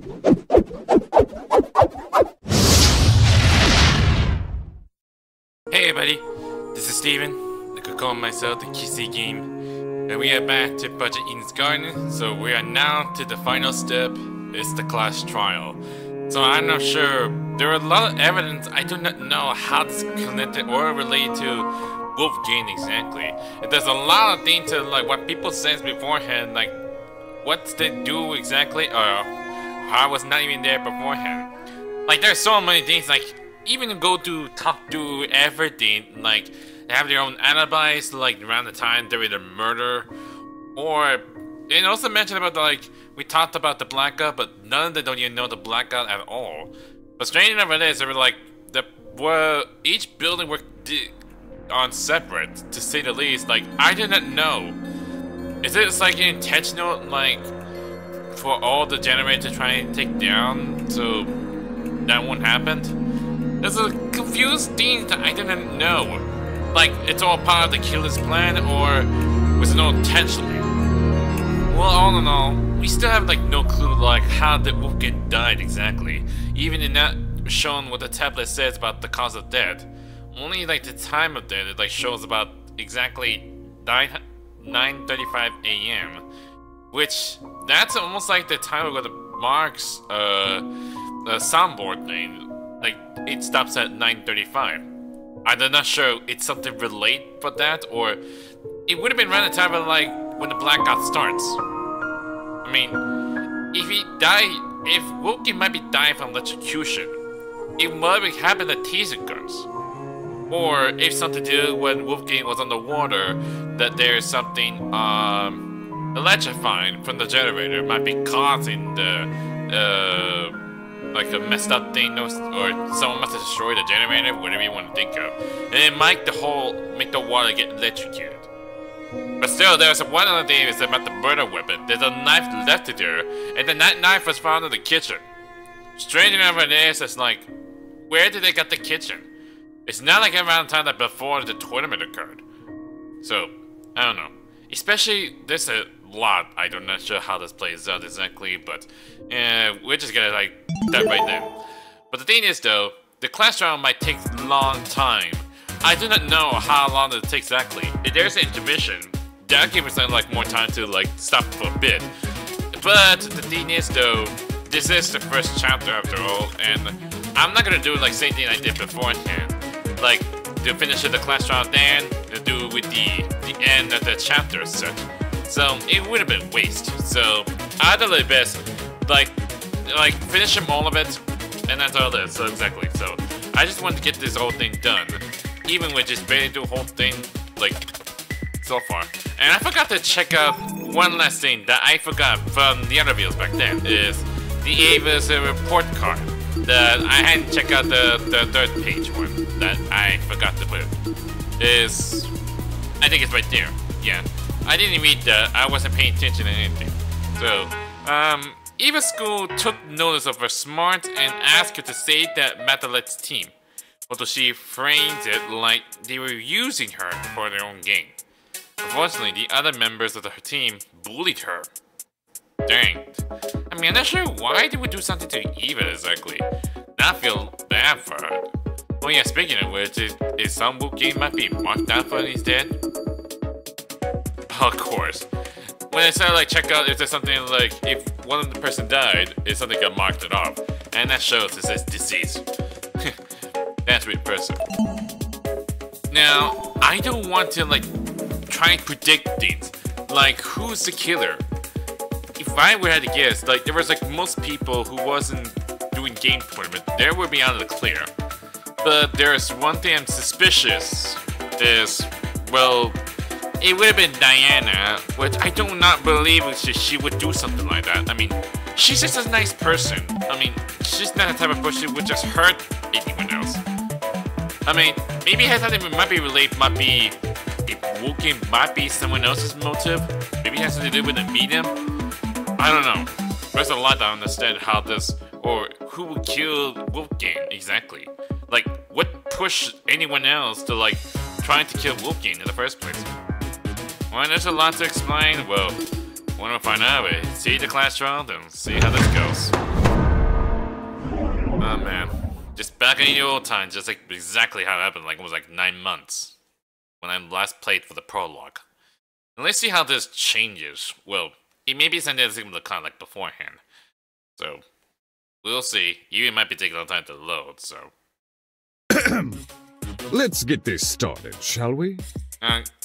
Hey everybody, this is Steven. I could call myself the Kissy Game. And we are back to Budget Eden's Garden, so we are now to the final step. It's the class trial. So I'm not sure, there are a lot of evidence I do not know how this is connected or related to Wolfgang exactly. There's a lot of things to like what people says beforehand, like what they do exactly, or I was not even there beforehand. Like there's so many things, like even go to talk to everything, like they have their own alibis, like around the time during the murder, or and also mentioned about the, like we talked about the blackout, but none of them don't even know the blackout at all. But strange enough it is, they were like each building were on separate, to say the least. Like I did not know. Is it like intentional, like for all the generators to try and take down so that won't happen? There's a confused thing that I didn't know. Like it's all part of the killer's plan, or was it all intentionally? Well, all in all, we still have like no clue like how the Wolfgang died exactly. Even in that shown what the tablet says about the cause of death. Only like the time of death it like shows about exactly 9:35 a.m. Which that's almost like the time of the Mark's soundboard thing. Like it stops at 9:35. I'm not sure it's something related for that, or it would have been around the time of like when the blackout starts. I mean, if Wolfgang might be dying from electrocution, it might have happened at teaser guns. Or if something to do when Wolfgang was on the water, that there's something electrifying from the generator might be causing the like a messed up thing, or someone must have destroyed the generator, whatever you want to think of, and it might make the water get electrocuted. But still, there's one other thing is about the murder weapon. There's a knife left there, and then that knife was found in the kitchen. Strange enough it is, it's like, where did they get the kitchen? It's not like around the time that before the tournament occurred. So, I don't know. Especially, there's a lot. I'm not sure how this plays out exactly, but we're just gonna like that right then. But the thing is though, the class trial might take a long time. I do not know how long it takes exactly. If there's an intermission, that gives us like more time to like stop for a bit. But the thing is though, this is the first chapter after all, and I'm not gonna do like same thing I did beforehand. Like to finish the class trial then, to do with the end of the chapter set. So it would have been waste. So I did the best, like finish them all of it, and that's all it is. So exactly. So I just wanted to get this whole thing done, even with just barely do the whole thing like so far. And I forgot to check out one last thing that I forgot from the other videos back then is the Ava's report card. That I hadn't checked out the third page one that I forgot to put. Is I think it's right there. Yeah. I didn't read that. I wasn't paying attention to anything. So, Eva's school took notice of her smart and asked her to save that Matalette's team. Although she framed it like they were using her for their own gain. Unfortunately, the other members of her team bullied her. Dang. I mean, I'm not sure why they would do something to Eva exactly. Not feel bad for her. Oh yeah, speaking of which, is some Wolfgang might be marked out for he's dead? Of course. When I said like check out if there's something like if one of the person died, if something got marked it off. And that shows it says deceased. That's really impressive. Now, I don't want to like try and predict things. Like who's the killer? If I were had to guess, like there was like most people who wasn't doing game tournament, they were beyond the clear. But there's one thing I'm suspicious is, well, it would have been Diana, which I do not believe she would do something like that. I mean, she's just a nice person. I mean, she's not the type of person who would just hurt anyone else. I mean, maybe it has something that might be related, might be, if Wolfgang might be someone else's motive. Maybe it has something to do with the medium. I don't know. There's a lot to understand how this, or who would kill Wolfgang exactly. Like, what pushed anyone else to like trying to kill Wolfgang in the first place? Well, there's a lot to explain. Well, Want to find out? See the class round and see how this goes. Oh man, just back in the old times, just like exactly how it happened. Like it was like 9 months when I last played for the prologue. And let's see how this changes. Well, it may be something that's kind of like beforehand. So we'll see. You might be taking a long time to load. So let's get this started, shall we?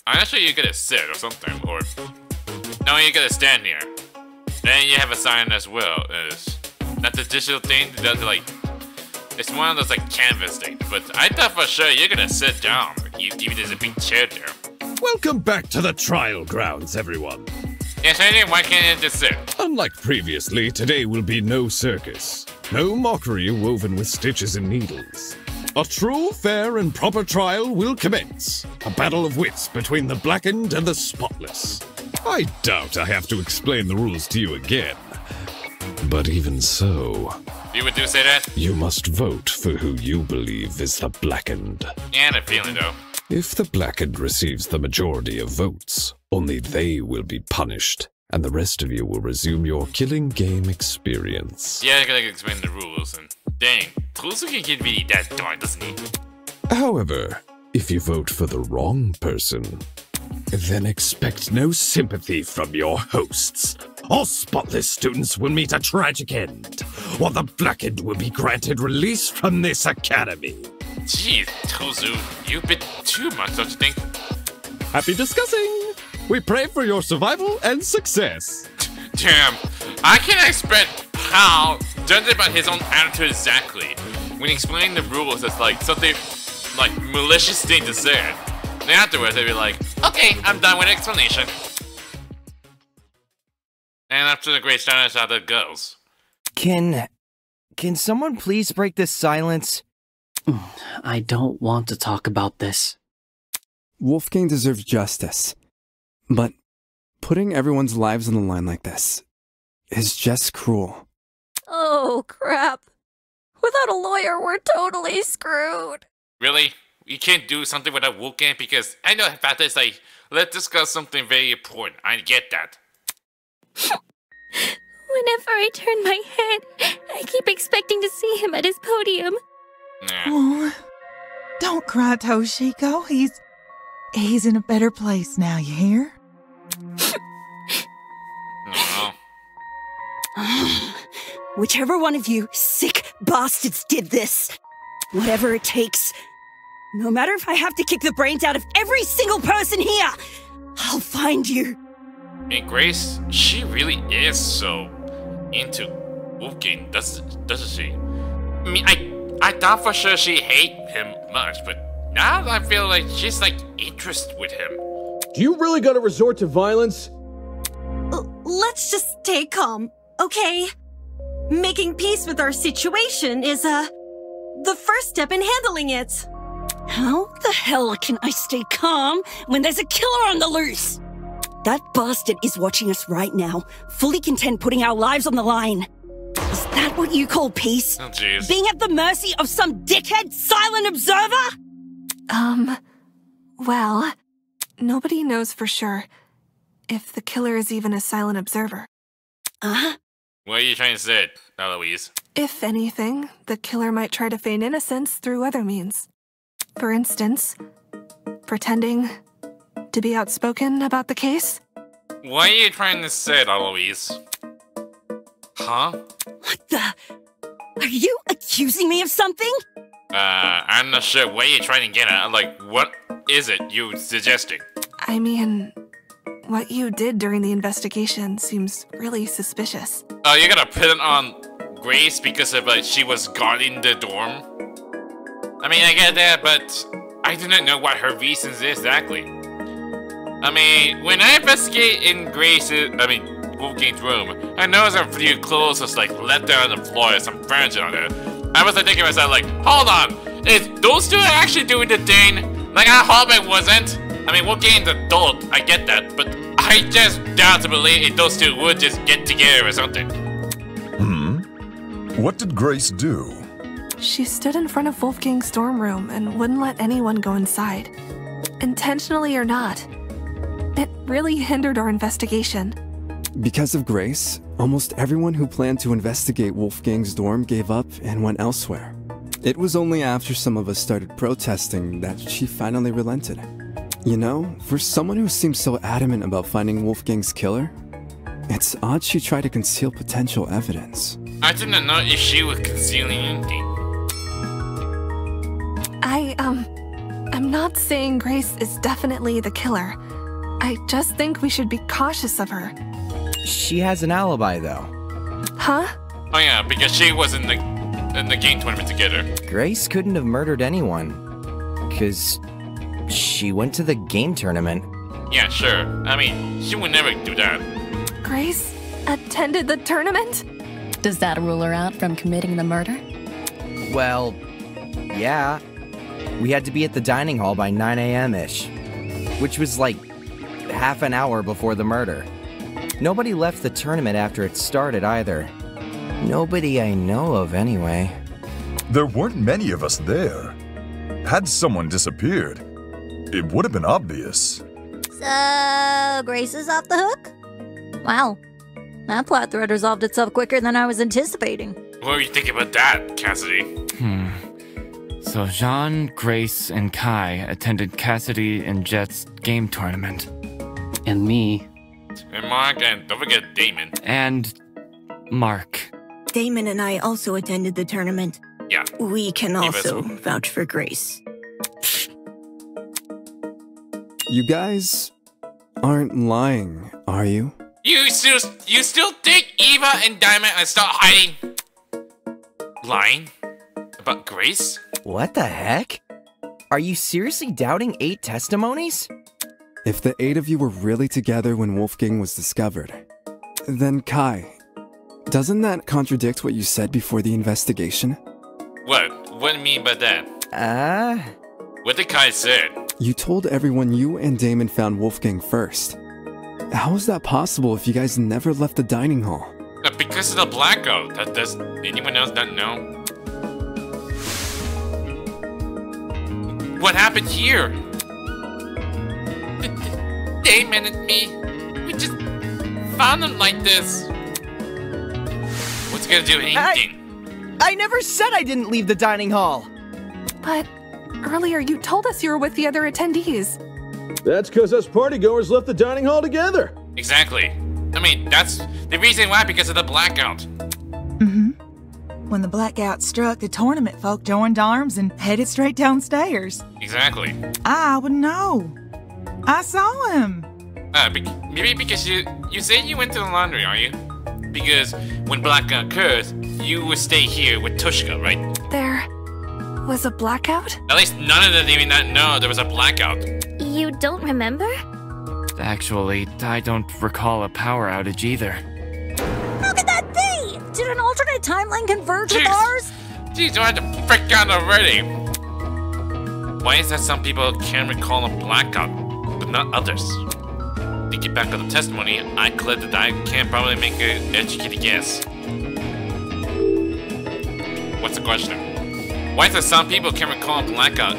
Actually, you gotta sit or something, or no, you gotta stand here. Then you have a sign as well. It's not the digital thing. That's like it's one of those like canvas things. But I thought for sure you're gonna sit down. Even there's a big chair there. Welcome back to the trial grounds, everyone. Yes, I did. Why can't you just sit? Unlike previously, today will be no circus. No mockery woven with stitches and needles. A true, fair, and proper trial will commence. A battle of wits between the blackened and the spotless. I doubt I have to explain the rules to you again. But even so... You would do say that? You must vote for who you believe is the blackened. Yeah, I had a feeling though. If the blackened receives the majority of votes, only they will be punished, and the rest of you will resume your killing game experience. Yeah, I gotta explain the rules, and dang, Tosuke can be that dark, doesn't he? However, if you vote for the wrong person, then expect no sympathy from your hosts. All spotless students will meet a tragic end, while the blackened will be granted release from this academy. Jeez, Tozu, you've been too much, don't you think? Happy discussing! We pray for your survival and success. Damn, I can't expect how judging about his own attitude exactly. When explaining the rules, it's like something like malicious thing to say. Then afterwards, they'd be like, okay, I'm done with the explanation. And after the great silence, how that goes. Can someone please break this silence? I don't want to talk about this. Wolfgang deserves justice. But putting everyone's lives on the line like this is just cruel. Oh, crap. Without a lawyer, we're totally screwed. Really? You can't do something without Wolfgang? Because I know about this, like, let's discuss something very important. I get that. Whenever I turn my head, I keep expecting to see him at his podium. Nah. Oh, don't cry, Toshiko. He's in a better place now, you hear? No. Whichever one of you sick bastards did this, whatever it takes, no matter if I have to kick the brains out of every single person here, I'll find you. And Grace, she really is so into Wolfgang, doesn't she? I mean, I thought for sure she hated him much, but now I feel like she's like interested with him. Do you really gotta resort to violence? Let's just stay calm, okay? Making peace with our situation is, the first step in handling it. How the hell can I stay calm when there's a killer on the loose? That bastard is watching us right now, fully content putting our lives on the line. Is that what you call peace? Oh, jeez. Being at the mercy of some dickhead silent observer? Well, nobody knows for sure if the killer is even a silent observer. What are you trying to say, Eloise? If anything, the killer might try to feign innocence through other means. For instance, pretending to be outspoken about the case. What are you trying to say, Eloise? Huh? What the? Are you accusing me of something? I'm not sure what you're trying to get at. Like, what is it you suggesting? I mean, what you did during the investigation seems really suspicious. Oh, you're gonna put it on Grace because of, like, she was guarding the dorm? I mean, I get that, but I do not know what her reasons is exactly. I mean, when I investigate in Wolfgang's room, I noticed a few clothes was, like, left there on the floor and some furniture on it. I was, like, thinking to myself, like, hold on, is those two actually doing the thing? Like, I hope it wasn't. I mean, Wolfgang's an adult, I get that, but I just doubt to believe if those two would just get together or something. What did Grace do? She stood in front of Wolfgang's dorm room and wouldn't let anyone go inside. Intentionally or not, it really hindered our investigation. Because of Grace, almost everyone who planned to investigate Wolfgang's dorm gave up and went elsewhere. It was only after some of us started protesting that she finally relented. You know, for someone who seems so adamant about finding Wolfgang's killer, it's odd she tried to conceal potential evidence. I didn't know if she was concealing anything. I'm not saying Grace is definitely the killer. I just think we should be cautious of her. She has an alibi, though. Huh? Oh yeah, because she was in the game tournament together. Grace couldn't have murdered anyone, because she went to the game tournament. Yeah, sure. I mean, she would never do that. Grace attended the tournament? Does that rule her out from committing the murder? Well, yeah. We had to be at the dining hall by 9 a.m.-ish, which was like half an hour before the murder. Nobody left the tournament after it started either. Nobody I know of, anyway. There weren't many of us there. Had someone disappeared, it would have been obvious. So, Grace is off the hook? Wow. That plot thread resolved itself quicker than I was anticipating. What do you think about that, Cassidy? So Jean, Grace, and Kai attended Cassidy and Jet's game tournament. And me. And Mark, and don't forget Damon. And Mark. Damon and I also attended the tournament. Yeah. We can also vouch for Grace. You guys aren't lying, are you? You still think Eva and Diamond are still hiding? Lying? About Grace? What the heck? Are you seriously doubting 8 testimonies? If the 8 of you were really together when Wolfgang was discovered, then Kai, doesn't that contradict what you said before the investigation? What? What do you mean by that? What did Kai say? You told everyone you and Damon found Wolfgang first. How is that possible if you guys never left the dining hall? Because of the blackout. Does anyone else not know? What happened here? Damon and me, we just found him like this. What's he gonna do? Anything? I never said I didn't leave the dining hall. But earlier you told us you were with the other attendees. That's because us partygoers left the dining hall together. Exactly. I mean, that's the reason why, because of the blackout. When the blackout struck, the tournament folk joined arms and headed straight downstairs. Exactly. I would know. I saw him. Maybe because you say you went to the laundry, are you? Because when blackout occurs, you would stay here with Tushka, right? There was a blackout? At least none of them even know there was a blackout. You don't remember? Actually, I don't recall a power outage either. How could that be? Did an alternate timeline converge with ours? Jeez, do I have to freak out already? Why is that some people can recall a blackout, but not others? To get back on the testimony, I claim that I can probably make an educated guess. What's the question? Why is it some people can recall a blackout,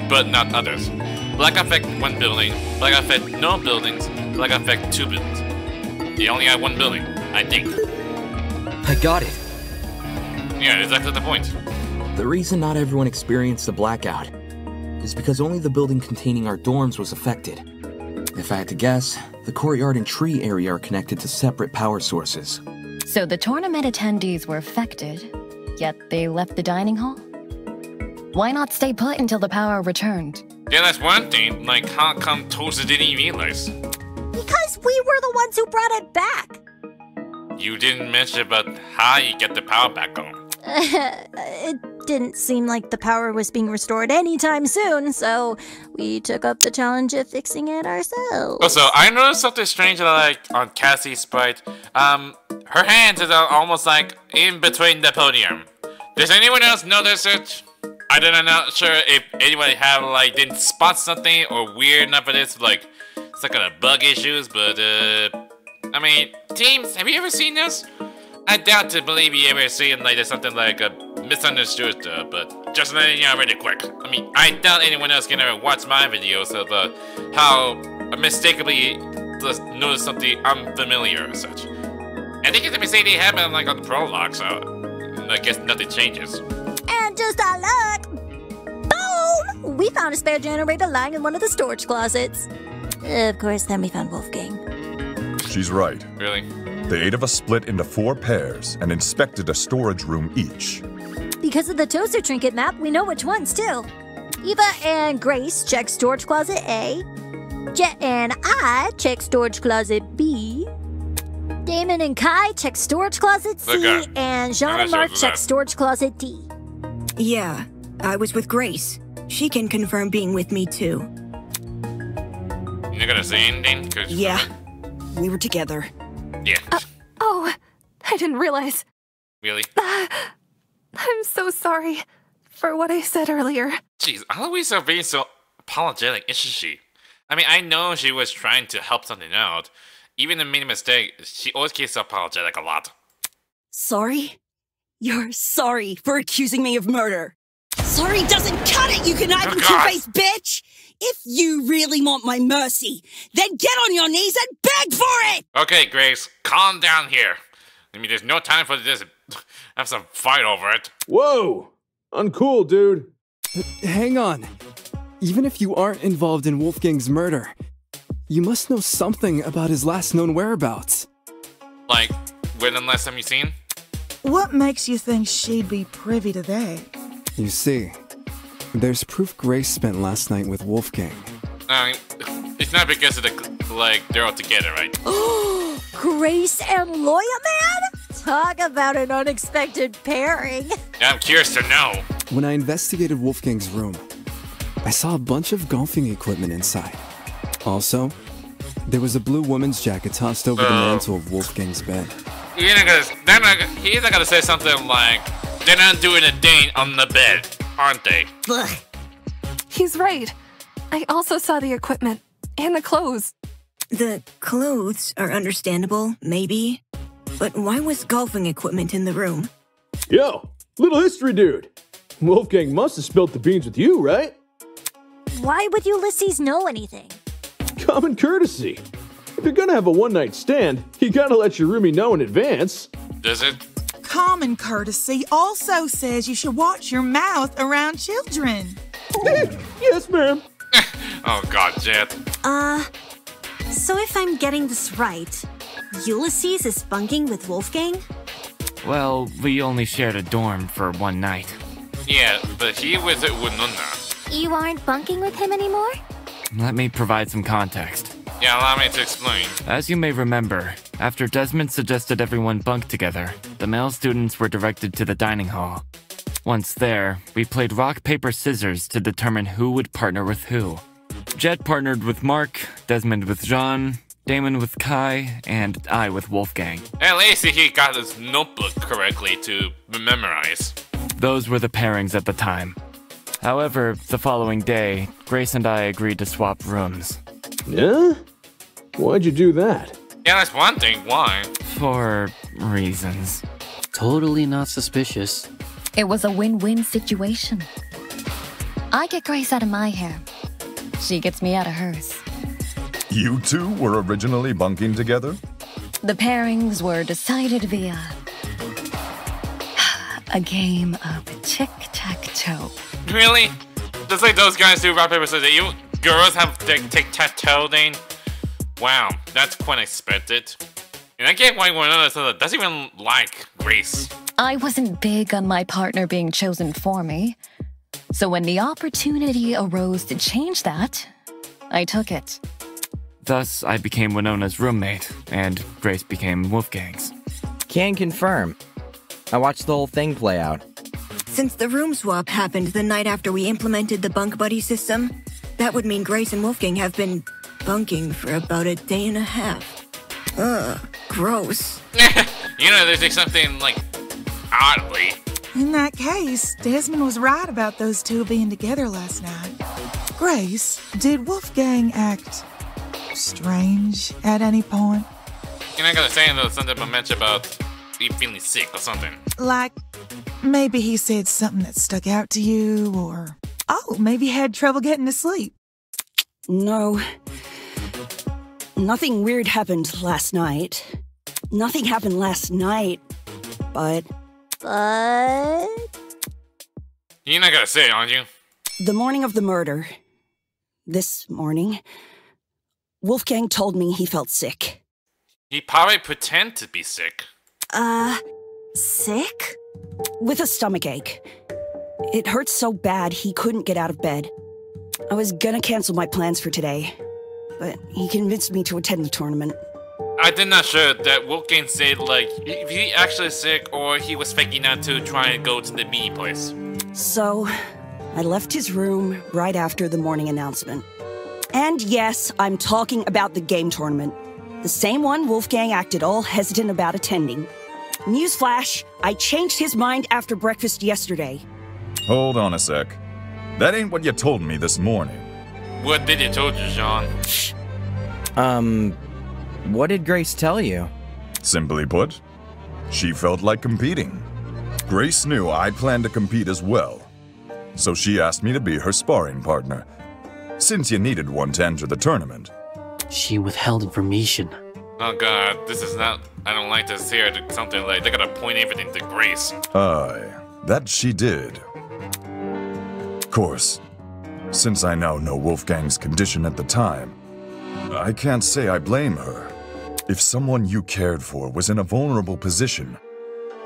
but not others? Blackout affect one building, blackout affect no buildings, blackout affect 2 buildings. They only have 1 building, I think. I got it. Yeah, exactly the point. The reason not everyone experienced the blackout is because only the building containing our dorms was affected. If I had to guess, the courtyard and tree area are connected to separate power sources. So the tournament attendees were affected, yet they left the dining hall? Why not stay put until the power returned? Yeah, that's one thing. Like, how come Tosa didn't even realize? Because we were the ones who brought it back. You didn't mention about how you get the power back on. It didn't seem like the power was being restored anytime soon, so we took up the challenge of fixing it ourselves. Also, I noticed something strange like on Cassie's sprite. Her hands is almost like in between the podium. Does anyone else notice it? I'm not sure if anybody didn't spot something or weird enough for this, like some kind of bug issues, but I mean, teams, have you ever seen this? I doubt to believe you ever seen there's something like a misunderstood, but just letting you know really quick. I mean, I doubt anyone else can ever watch my videos of how mistakenly just noticed something unfamiliar as such. I think it's Mercedes happened like on the prologue, so I guess nothing changes. And just our luck, boom! We found a spare generator lying in one of the storage closets. Of course, then we found Wolfgang. She's right. Really? The 8 of us split into 4 pairs and inspected a storage room each. Because of the toaster trinket map, we know which ones too. Eva and Grace check storage closet A. Jet and I check storage closet B. Damon and Kai check storage closet C. Okay. And Jean and Mark check storage closet D. Yeah, I was with Grace. She can confirm being with me too. You're not gonna say anything? Yeah, we were together. Yeah. Oh, I didn't realize. Really? I'm so sorry for what I said earlier. Jeez, Eloise being so apologetic, isn't she? I mean, I know she was trying to help something out. Even if made a mistake, she always gets apologetic a lot. Sorry? You're sorry for accusing me of murder. Sorry doesn't cut it, you conniving two-faced bitch! If you really want my mercy, then get on your knees and beg for it! Okay, Grace, calm down here. I mean, there's no time for this. Have some fight over it. Whoa! Uncool, dude. Hang on. Even if you aren't involved in Wolfgang's murder, you must know something about his last known whereabouts. Like, when the last time you seen? What makes you think she'd be privy to that? You see, there's proof Grace spent last night with Wolfgang. I mean, it's not because of the, like, they're all together, right? Grace and Lawyer Man? Talk about an unexpected pairing. I'm curious to know. When I investigated Wolfgang's room, I saw a bunch of golfing equipment inside. Also, there was a blue woman's jacket tossed over the mantle of Wolfgang's bed. He's not gonna say something like, they're not doing a date on the bed, aren't they? He's right. I also saw the equipment and the clothes. The clothes are understandable, maybe. But why was golfing equipment in the room? Yo, little history dude. Wolfgang must have spilt the beans with you, right? Why would Ulysses know anything? Common courtesy. If you're gonna have a one-night stand, you gotta let your roomie know in advance. Does it? Common courtesy also says you should watch your mouth around children. Yes, ma'am. Oh god, Jet. So if I'm getting this right, Ulysses is bunking with Wolfgang? Well, we only shared a dorm for one night. Yeah, but he was at Winona. You aren't bunking with him anymore? Let me provide some context. Yeah, allow me to explain. As you may remember, after Desmond suggested everyone bunk together, the male students were directed to the dining hall. Once there, we played rock, paper, scissors to determine who would partner with who. Jet partnered with Mark, Desmond with Jean, Damon with Kai, and I with Wolfgang. At least he got his notebook correctly to memorize. Those were the pairings at the time. However, the following day, Grace and I agreed to swap rooms. Yeah? Why'd you do that? Yeah, that's one thing. Why? For reasons. Totally not suspicious. It was a win-win situation. I get Grace out of my hair. She gets me out of hers. You two were originally bunking together? The pairings were decided via a game of tic-tac-toe. Really? Just like those guys do rock, paper, scissors. You girls have tic-tac-toe, Dane? Wow, that's quite expected. And I get why one another doesn't even like Grace. I wasn't big on my partner being chosen for me. So when the opportunity arose to change that, I took it. Thus, I became Winona's roommate, and Grace became Wolfgang's. Can confirm. I watched the whole thing play out. Since the room swap happened the night after we implemented the bunk buddy system, that would mean Grace and Wolfgang have been bunking for about a day and a half. Ugh, gross. You know, there's like something like oddly. In that case, Desmond was right about those two being together last night. Grace, did Wolfgang act strange at any point? You're not gonna say something mention about you feeling sick or something. Like, maybe he said something that stuck out to you, or, oh, maybe he had trouble getting to sleep. No. Nothing weird happened last night. Nothing happened last night, but... You're not gonna say it, aren't you? The morning of the murder, this morning, Wolfgang told me he felt sick. He probably pretend to be sick. Sick? With a stomachache. It hurt so bad he couldn't get out of bed. I was gonna cancel my plans for today, but he convinced me to attend the tournament. I did not sure that Wolfgang said, like, if he actually sick or he was faking out to try and go to the meeting place. So, I left his room right after the morning announcement. And yes, I'm talking about the game tournament. The same one Wolfgang acted all hesitant about attending. Newsflash, I changed his mind after breakfast yesterday. Hold on a sec. That ain't what you told me this morning. What did you told you, Sean? What did Grace tell you? Simply put, she felt like competing. Grace knew I planned to compete as well, so she asked me to be her sparring partner, since you needed one to enter the tournament. She withheld information. Oh god, this is not... I don't like this here. Something like they're gonna point everything to Grace. Aye, that she did. Of course, since I now know Wolfgang's condition at the time, I can't say I blame her. If someone you cared for was in a vulnerable position,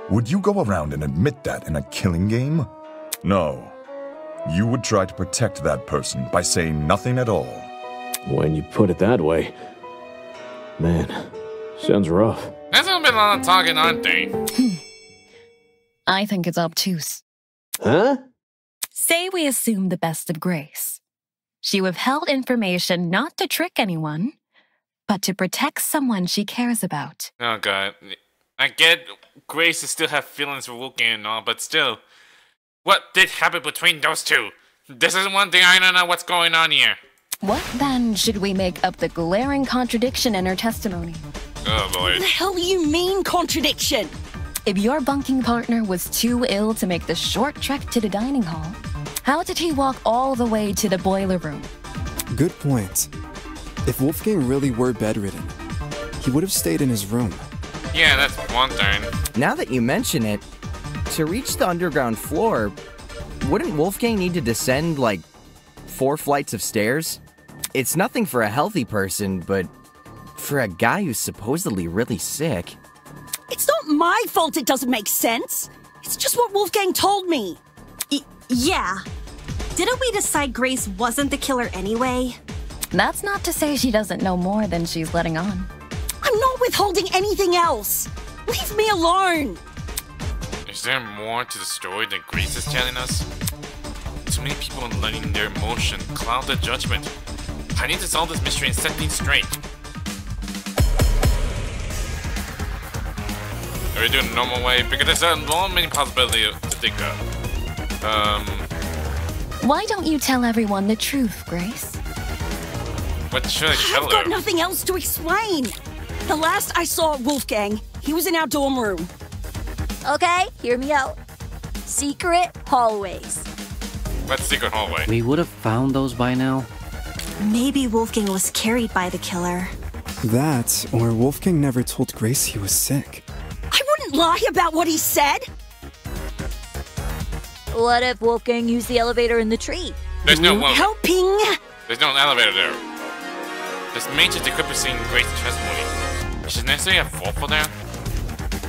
would you go around and admit that in a killing game? No. You would try to protect that person by saying nothing at all. When you put it that way, man, sounds rough. That's a bit on talking, aren't they? I think it's obtuse. Huh? Say we assume the best of Grace. She withheld information not to trick anyone, but to protect someone she cares about. Oh god. I get Grace still have feelings for Wolfgang and all, but still. What did happen between those two? This is one thing I don't know what's going on here. What then should we make up the glaring contradiction in her testimony? Oh boy. What the hell do you mean, contradiction? If your bunking partner was too ill to make the short trek to the dining hall, how did he walk all the way to the boiler room? Good point. If Wolfgang really were bedridden, he would have stayed in his room. Yeah, that's one thing. Now that you mention it, to reach the underground floor, wouldn't Wolfgang need to descend, like, 4 flights of stairs? It's nothing for a healthy person, but for a guy who's supposedly really sick... It's not my fault it doesn't make sense. It's just what Wolfgang told me. Yeah. Didn't we decide Grace wasn't the killer anyway? That's not to say she doesn't know more than she's letting on. I'm not withholding anything else. Leave me alone. Is there more to the story than Grace is telling us? Too many people letting their emotion cloud their judgment. I need to solve this mystery and set things straight. Are we doing the normal way? Because there's a long many possibilities to think of. Why don't you tell everyone the truth, Grace? What should I tell her? I've got nothing else to explain. The last I saw Wolfgang, he was in our dorm room. Okay, hear me out. Secret hallways. What secret hallway? We would have found those by now. Maybe Wolfgang was carried by the killer. That, or Wolfgang never told Grace he was sick. I wouldn't lie about what he said. What if Wolfgang used the elevator in the tree? There's no one. Helping. There's no elevator there. This major discrepancy in Grace's testimony. Is it necessarily a fault for that?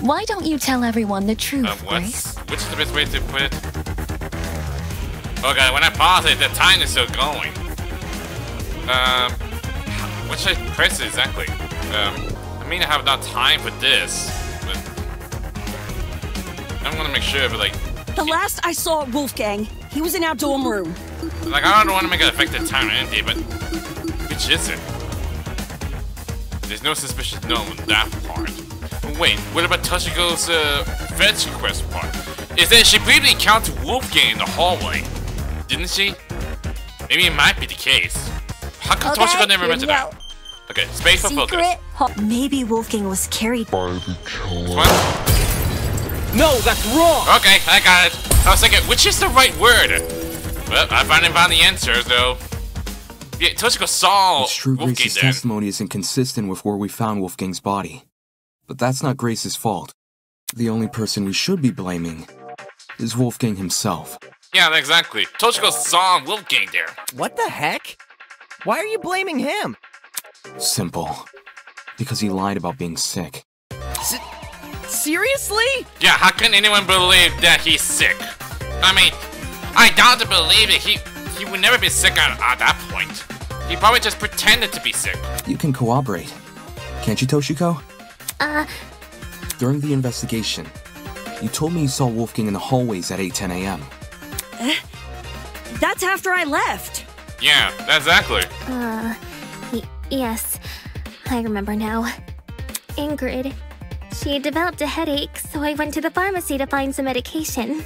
Why don't you tell everyone the truth, Grace? Which is the best way to put it? Okay, when I pause it, the time is still going. What should I press exactly? I mean, I have not time for this, but I want to make sure, but like... The last I saw Wolfgang, he was in our dorm room. Like, I don't want to make it affect the time or anything, but which is it? There's no suspicious known on that part. But wait, what about Toshiko's fetch quest part? Is that she briefly encountered Wolfgang in the hallway? Didn't she? Maybe it might be the case. How come Toshiko never mentioned that? Okay, space for focus. Maybe Wolfgang was carried by the killer. No, that's wrong! Okay, I got it. I was thinking, which is the right word? Well, I finally found the answer, though. Yeah, Toshiko saw It's true Wolfgang Grace's there. testimony is inconsistent with where we found Wolfgang's body. But that's not Grace's fault. The only person we should be blaming is Wolfgang himself. Yeah, exactly. Toshiko saw Wolfgang there. What the heck? Why are you blaming him? Simple. Because he lied about being sick. Seriously? Yeah, how can anyone believe that he's sick? I mean, I doubt to believe that he would never be sick at that point. He probably just pretended to be sick. You can cooperate. Can't you, Toshiko? During the investigation, you told me you saw Wolfgang in the hallways at 8:10 a.m. That's after I left. Yeah, exactly. Yes. I remember now. Ingrid. She had developed a headache, so I went to the pharmacy to find some medication.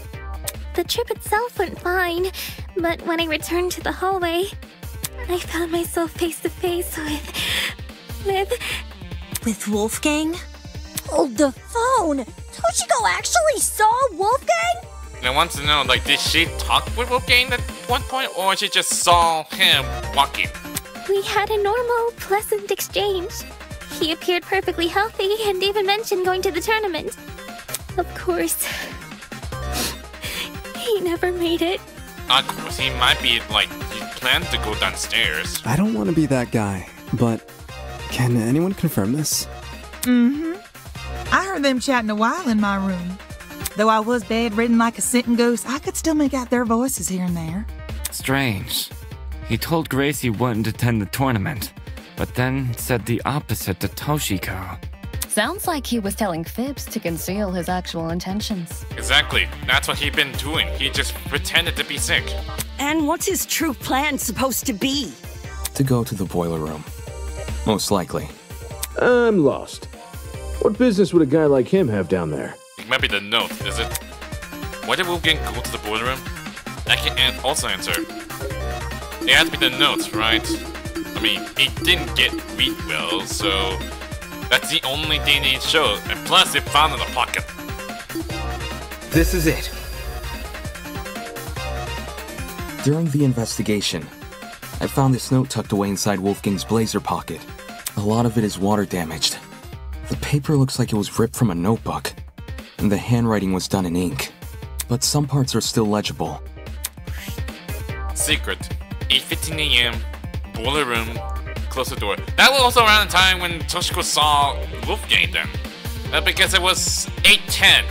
The trip itself went fine, but when I returned to the hallway, I found myself face to face with Wolfgang? Hold the phone! Toshiko actually saw Wolfgang? And I want to know, like, did she talk with Wolfgang at one point, or she just saw him walking? We had a normal, pleasant exchange. He appeared perfectly healthy and even mentioned going to the tournament. Of course, he never made it. Of course, he might be, like, he planned to go downstairs. I don't want to be that guy, but can anyone confirm this? Mm-hmm. I heard them chatting a while in my room. Though I was bedridden like a sitting ghost, I could still make out their voices here and there. Strange. He told Grace he wouldn't attend the tournament, but then said the opposite to Toshiko. Sounds like he was telling fibs to conceal his actual intentions. Exactly. That's what he'd been doing. He just pretended to be sick. And what's his true plan supposed to be? To go to the boiler room. Most likely. I'm lost. What business would a guy like him have down there? It might be the note, is it? Why did Wolfgang go to the boiler room? That can also answer. It has to be the notes, right? I mean, he didn't get read well, so that's the only thing they showed. And plus, they found it in the pocket. This is it. During the investigation, I found this note tucked away inside Wolfgang's blazer pocket. A lot of it is water damaged. The paper looks like it was ripped from a notebook, and the handwriting was done in ink. But some parts are still legible. Secret. 8:15 a.m. Boiler room. Close the door. That was also around the time when Toshiko saw Wolfgang then. Because it was 8:10.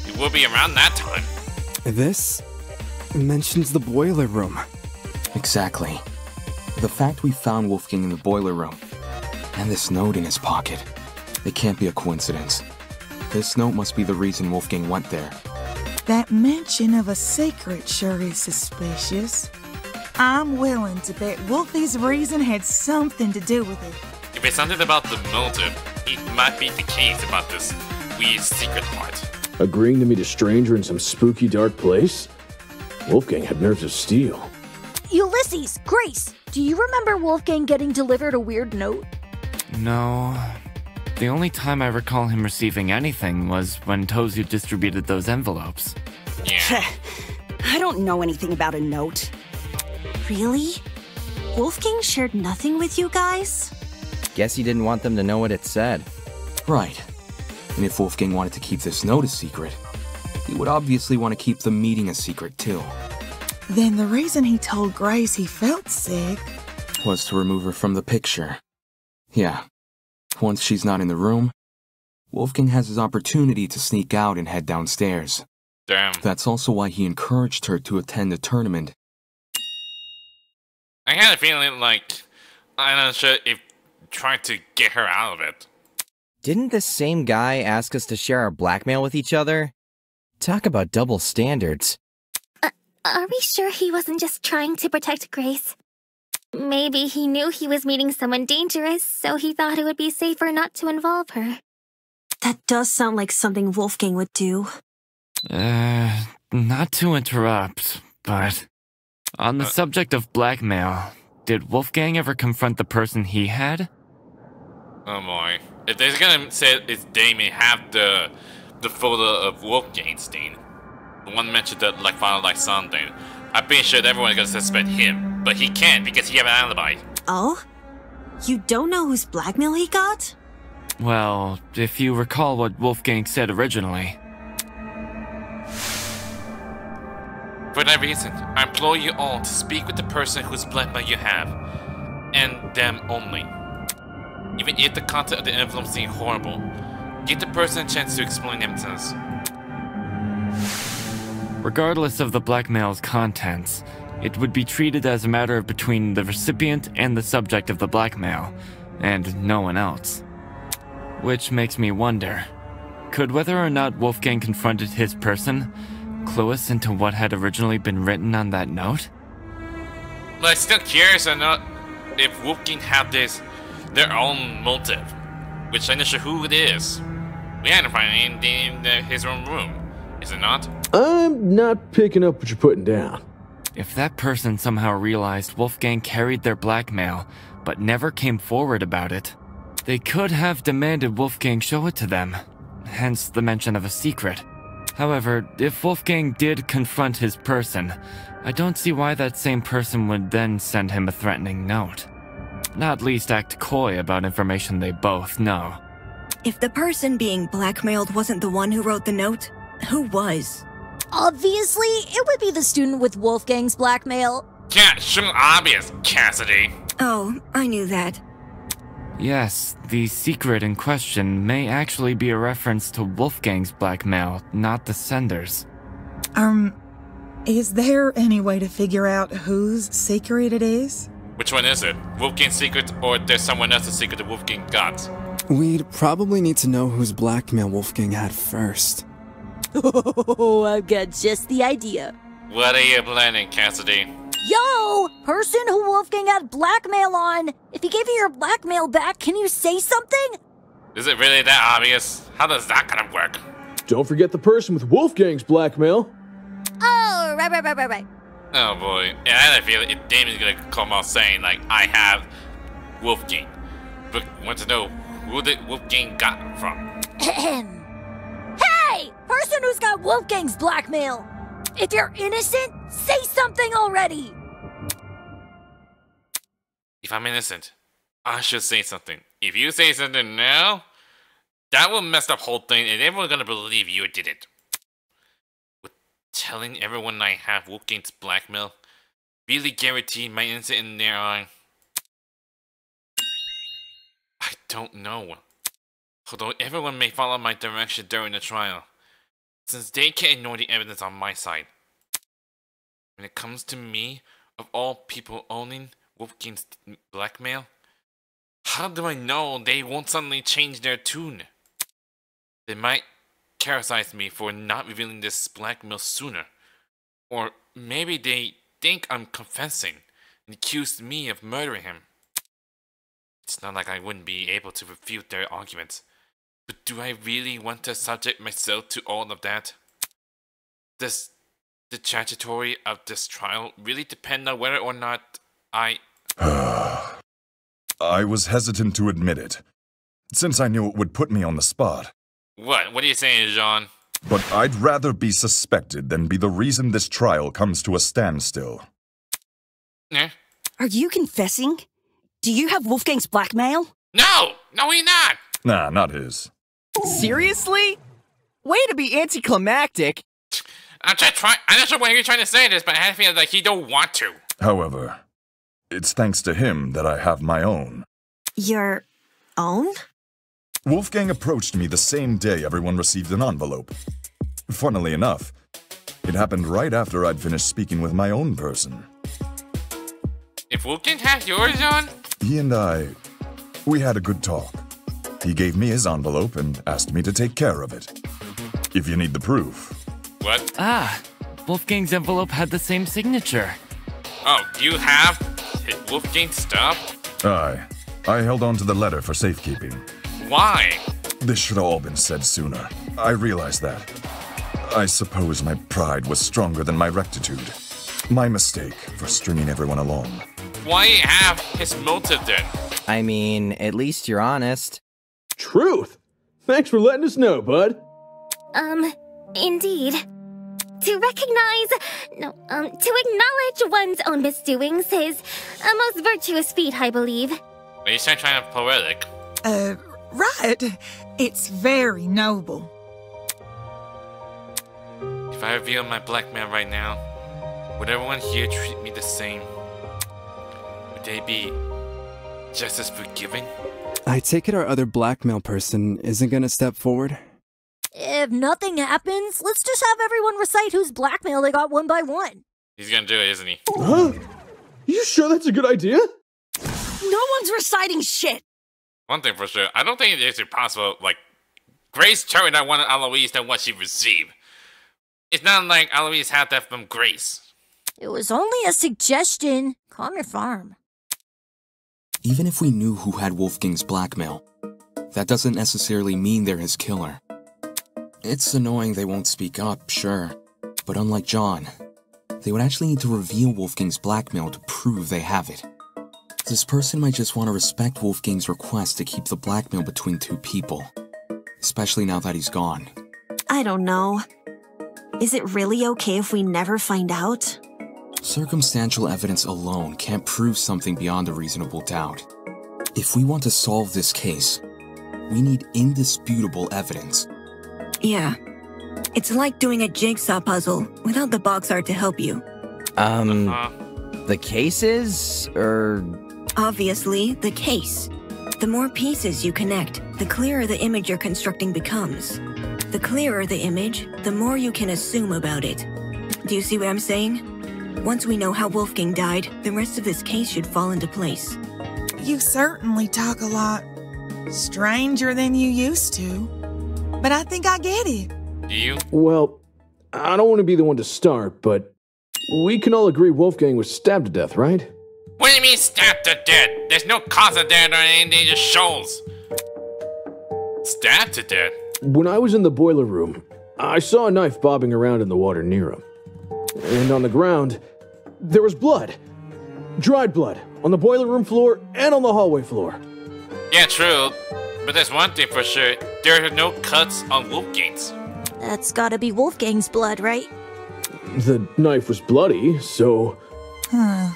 It will be around that time. This mentions the boiler room. Exactly. The fact we found Wolfgang in the boiler room, and this note in his pocket, it can't be a coincidence. This note must be the reason Wolfgang went there. That mention of a secret sure is suspicious. I'm willing to bet Wolfie's reason had something to do with it. If it's something about the motive, it might be the case about this weird secret part. Agreeing to meet a stranger in some spooky dark place? Wolfgang had nerves of steel. Ulysses, Grace, do you remember Wolfgang getting delivered a weird note? No. The only time I recall him receiving anything was when Tozu distributed those envelopes. Yeah. I don't know anything about a note. Really? Wolfgang shared nothing with you guys? Guess he didn't want them to know what it said. Right. And if Wolfgang wanted to keep this note a secret, he would obviously want to keep the meeting a secret too. Then the reason he told Grace he felt sick was to remove her from the picture. Yeah. Once she's not in the room, Wolfgang has his opportunity to sneak out and head downstairs. Damn. That's also why he encouraged her to attend the tournament. I had a feeling like, I'm not sure if trying to get her out of it. Didn't this same guy ask us to share our blackmail with each other? Talk about double standards. Are we sure he wasn't just trying to protect Grace? Maybe he knew he was meeting someone dangerous, so he thought it would be safer not to involve her. That does sound like something Wolfgang would do. Not to interrupt, but on the subject of blackmail, did Wolfgang ever confront the person he had? Oh boy. If they're gonna say it's Damon, have the photo of Wolfgang's thing. The one mentioned that like father like something. I'm pretty sure everyone's gonna suspect him. But he can't because he has an alibi. Oh? You don't know whose blackmail he got? Well, if you recall what Wolfgang said originally. For that reason, I implore you all to speak with the person whose blackmail you have, and them only. Even if the content of the envelope seems horrible, give the person a chance to explain themselves. Regardless of the blackmail's contents, it would be treated as a matter between the recipient and the subject of the blackmail, and no one else. Which makes me wonder, could whether or not Wolfgang confronted his person clue us into what had originally been written on that note? But I'm still curious to know if Wolfgang had their own motive, which I'm not sure who it is. We hadn't found anything in his own room, is it not? I'm not picking up what you're putting down. If that person somehow realized Wolfgang carried their blackmail, but never came forward about it, they could have demanded Wolfgang show it to them, hence the mention of a secret. However, if Wolfgang did confront his person, I don't see why that same person would then send him a threatening note. Not least act coy about information they both know. If the person being blackmailed wasn't the one who wrote the note, who was? Obviously, it would be the student with Wolfgang's blackmail. Yeah, sure obvious, Cassidy. Oh, I knew that. Yes, the secret in question may actually be a reference to Wolfgang's blackmail, not the sender's. Is there any way to figure out whose secret it is? Which one is it? Wolfgang's secret, or there's someone else's secret that Wolfgang got? We'd probably need to know whose blackmail Wolfgang had first. Oh, I've got just the idea. What are you planning, Cassidy? Yo! Person who Wolfgang had blackmail on! If he gave you your blackmail back, can you say something? Is it really that obvious? How does that kind of work? Don't forget the person with Wolfgang's blackmail. Oh, right. Oh boy. Yeah, I had a feeling if Damon's gonna come out saying, like, I have Wolfgang. But want to know who did Wolfgang got it from? Hey! Person who's got Wolfgang's blackmail! If you're innocent, say something already! If I'm innocent, I should say something. If you say something now, that will mess up the whole thing and everyone's gonna believe you did it. Would telling everyone I have Wolfgang's blackmail really guarantee my innocence in their eye? I don't know. Although everyone may follow my direction during the trial, since they can't ignore the evidence on my side. When it comes to me, of all people owning Wolfgang's blackmail, how do I know they won't suddenly change their tune? They might criticize me for not revealing this blackmail sooner. Or maybe they think I'm confessing and accuse me of murdering him. It's not like I wouldn't be able to refute their arguments. But do I really want to subject myself to all of that? Does the trajectory of this trial really depend on whether or not I was hesitant to admit it, since I knew it would put me on the spot. What? What are you saying, Jean? But I'd rather be suspected than be the reason this trial comes to a standstill. Eh? Are you confessing? Do you have Wolfgang's blackmail? No! No, he's not! Nah, not his. Seriously? Way to be anticlimactic. I'm not sure why you're trying to say this, but I have a feeling like he don't want to. However, it's thanks to him that I have my own. Your own? Wolfgang approached me the same day everyone received an envelope. Funnily enough, it happened right after I'd finished speaking with my own person. If Wolfgang has yours on? He and we had a good talk. He gave me his envelope and asked me to take care of it. If you need the proof. What? Ah, Wolfgang's envelope had the same signature. Oh, you have Wolfgang's stuff? I held on to the letter for safekeeping. Why? This should have all been said sooner. I realized that. I suppose my pride was stronger than my rectitude. My mistake for stringing everyone along. Why have his motive then? I mean, at least you're honest. Truth! Thanks for letting us know, bud. Indeed. To acknowledge one's own misdoings is a most virtuous feat, I believe. Well, you sound kind of poetic. Right. It's very noble. If I reveal my blackmail right now, would everyone here treat me the same? Would they be just as forgiving? I take it our other blackmail person isn't gonna step forward? If nothing happens, let's just have everyone recite whose blackmail they got one by one. He's gonna do it, isn't he? Huh? You sure that's a good idea? No one's reciting shit! One thing for sure, I don't think it's possible, like, Grace turned out wanted Eloise than what she received. It's not like Eloise had that from Grace. It was only a suggestion. Calm your farm. Even if we knew who had Wolfgang's blackmail, that doesn't necessarily mean they're his killer. It's annoying they won't speak up, sure, but unlike John, they would actually need to reveal Wolfgang's blackmail to prove they have it. This person might just want to respect Wolfgang's request to keep the blackmail between two people, especially now that he's gone. I don't know. Is it really okay if we never find out? Circumstantial evidence alone can't prove something beyond a reasonable doubt. If we want to solve this case, we need indisputable evidence. Yeah. It's like doing a jigsaw puzzle without the box art to help you. The cases, or... Obviously, the case. The more pieces you connect, the clearer the image you're constructing becomes. The clearer the image, the more you can assume about it. Do you see what I'm saying? Once we know how Wolfgang died, the rest of this case should fall into place. You certainly talk a lot stranger than you used to, but I think I get it. Do you? Well, I don't want to be the one to start, but we can all agree Wolfgang was stabbed to death, right? What do you mean stabbed to death? There's no cause of death or anything, just shows. Stabbed to death? When I was in the boiler room, I saw a knife bobbing around in the water near him. And on the ground, there was blood. Dried blood. On the boiler room floor and on the hallway floor. Yeah, true. But there's one thing for sure. There are no cuts on Wolfgang's. That's gotta be Wolfgang's blood, right? The knife was bloody, so... Huh.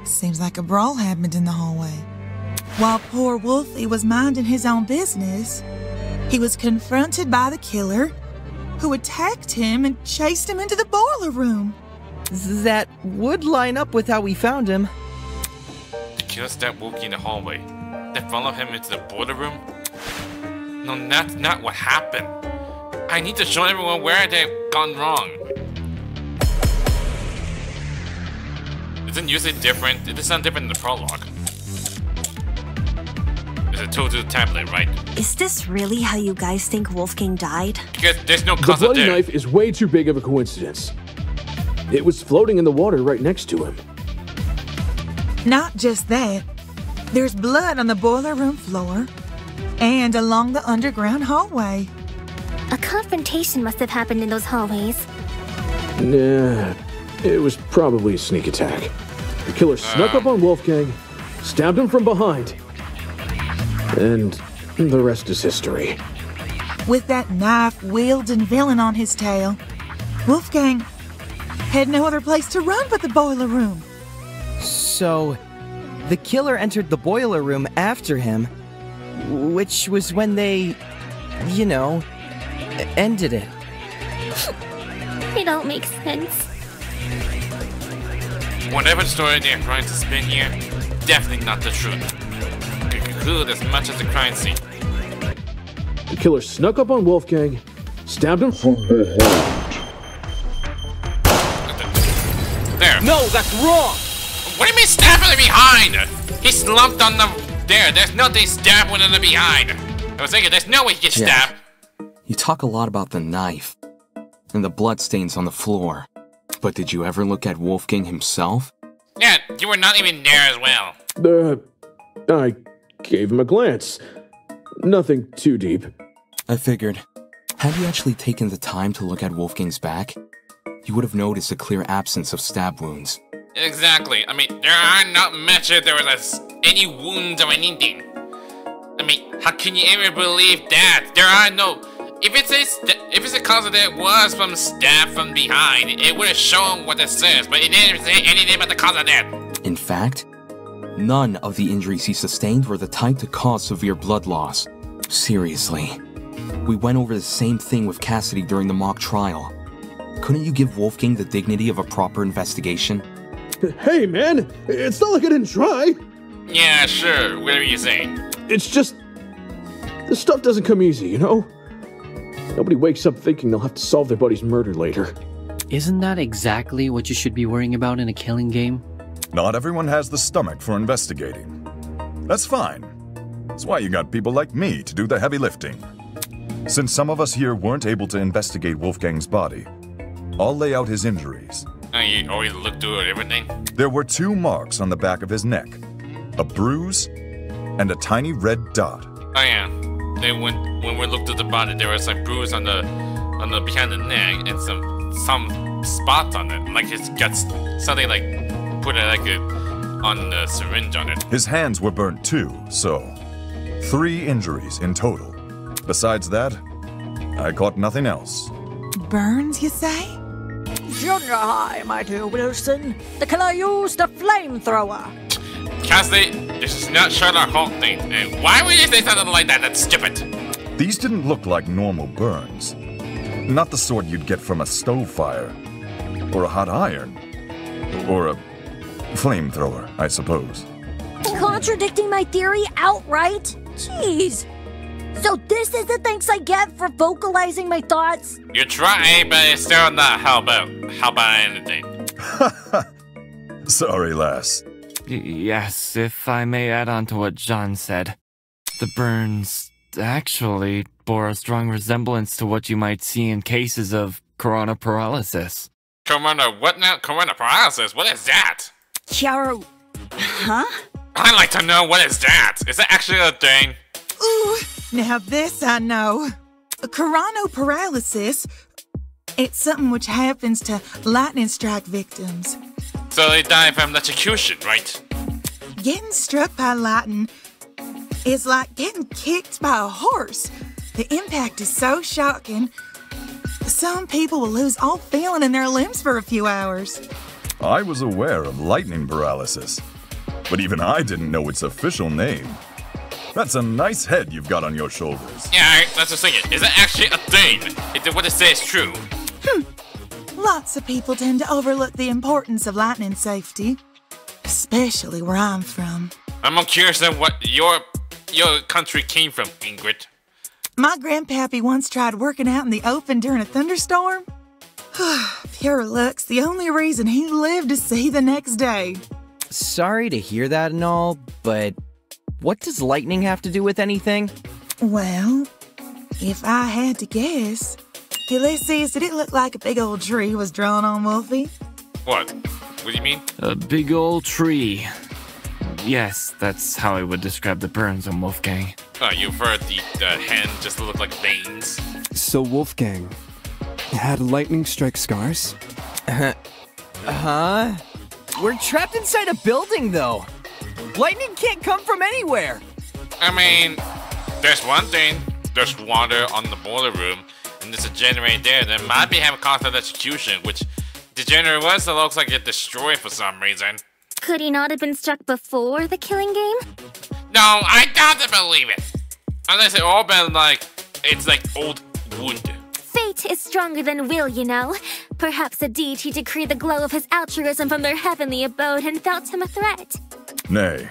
Seems like a brawl happened in the hallway. While poor Wolfie was minding his own business, he was confronted by the killer, who attacked him and chased him into the boiler room. That would line up with how we found him. The killer stabbed Wolfgang in the hallway, then followed him into the boiler room? No, that's not what happened. I need to show everyone where they've gone wrong. Isn't usually different? It sounds different in the prologue. It's a total tablet, right? Is this really how you guys think Wolfgang died? Because there's no The cause of bloody death. knife is way too big of a coincidence. It was floating in the water right next to him. Not just that, there's blood on the boiler room floor and along the underground hallway. A confrontation must have happened in those hallways. Nah, it was probably a sneak attack. The killer snuck up on Wolfgang, stabbed him from behind, and the rest is history. With that knife-wielding villain on his tail, Wolfgang had no other place to run but the boiler room. So, the killer entered the boiler room after him, which was when they, you know, ended it. It all makes sense. Whatever story they're trying to spin here, definitely not the truth. Could conclude as much as the crime scene. The killer snuck up on Wolfgang, stabbed him from behind. There. No, that's wrong! What do you mean stab from the behind? He slumped on the... There's nothing stabbed one in the behind. I was thinking, there's no way he gets stabbed. You talk a lot about the knife and the bloodstains on the floor, but did you ever look at Wolfgang himself? Yeah, you were not even there as well. I gave him a glance. Nothing too deep. I figured. Had you actually taken the time to look at Wolfgang's back, you would have noticed a clear absence of stab wounds. Exactly. I mean, there are not much if there was any wounds or anything. I mean, how can you ever believe that? There are no If it's a cause that was from stabbed from behind, it would have shown what it says, but it didn't say anything about the cause of death. In fact, none of the injuries he sustained were the type to cause severe blood loss. Seriously. We went over the same thing with Cassidy during the mock trial. Couldn't you give Wolfgang the dignity of a proper investigation? Hey, man! It's not like I didn't try! Yeah, sure. Whatever you say. It's just... this stuff doesn't come easy, you know? Nobody wakes up thinking they'll have to solve their buddy's murder later. Isn't that exactly what you should be worrying about in a killing game? Not everyone has the stomach for investigating. That's fine. That's why you got people like me to do the heavy lifting. Since some of us here weren't able to investigate Wolfgang's body, I'll lay out his injuries. You always look through everything? There were 2 marks on the back of his neck, a bruise, and a tiny red dot. Oh yeah. Then when we looked at the body, there was like bruise on the behind the neck and some spots on it, like it's got something like put it like on the syringe on it. His hands were burnt too, so 3 injuries in total. Besides that, I caught nothing else. Burns, you say? Junior high, my dear Wilson. The killer used a flamethrower. Cassidy, this is not Sherlock Holmes thing. And why would you say something like that? That's stupid. These didn't look like normal burns. Not the sort you'd get from a stove fire, or a hot iron, or a flamethrower, I suppose. Contradicting my theory outright? Jeez. So this is the thanks I get for vocalizing my thoughts? You try, but it's still not how about anything. Sorry, lass. Yes, if I may add on to what John said. The burns actually bore a strong resemblance to what you might see in cases of corona paralysis. Corona what now? Corona paralysis? What is that? Chiaro... Huh? I'd like to know what is that? Is that actually a thing? Ooh, now this I know. Coronoparalysis. It's something which happens to lightning strike victims. So they die from electrocution, right? Getting struck by lightning is like getting kicked by a horse. The impact is so shocking. Some people will lose all feeling in their limbs for a few hours. I was aware of lightning paralysis, but even I didn't know its official name. That's a nice head you've got on your shoulders. Yeah, that's just thinking. Is that actually a thing? Is what it says true? Lots of people tend to overlook the importance of lightning safety, especially where I'm from. I'm more curious on what your country came from, Ingrid. My grandpappy once tried working out in the open during a thunderstorm. Pure luck's the only reason he lived to see the next day. Sorry to hear that and all, but what does lightning have to do with anything? Well, if I had to guess, Ulysses, did it look like a big old tree was drawn on Wolfie? What? What do you mean? A big old tree. Yes, that's how I would describe the burns on Wolfgang. Oh, you've heard the hand just look like veins. So Wolfgang had lightning strike scars? Huh? We're trapped inside a building, though. Lightning can't come from anywhere. I mean, there's one thing. There's water on the boiler room, and there's a generator there that might be having constant execution, which the generator was, it looks like it destroyed for some reason. Could he not have been struck before the killing game? No, I doubt to believe it. Unless it all been like, it's like old wood. Fate is stronger than will, you know. Perhaps a deity decreed the glow of his altruism from their heavenly abode and felt him a threat. Nay,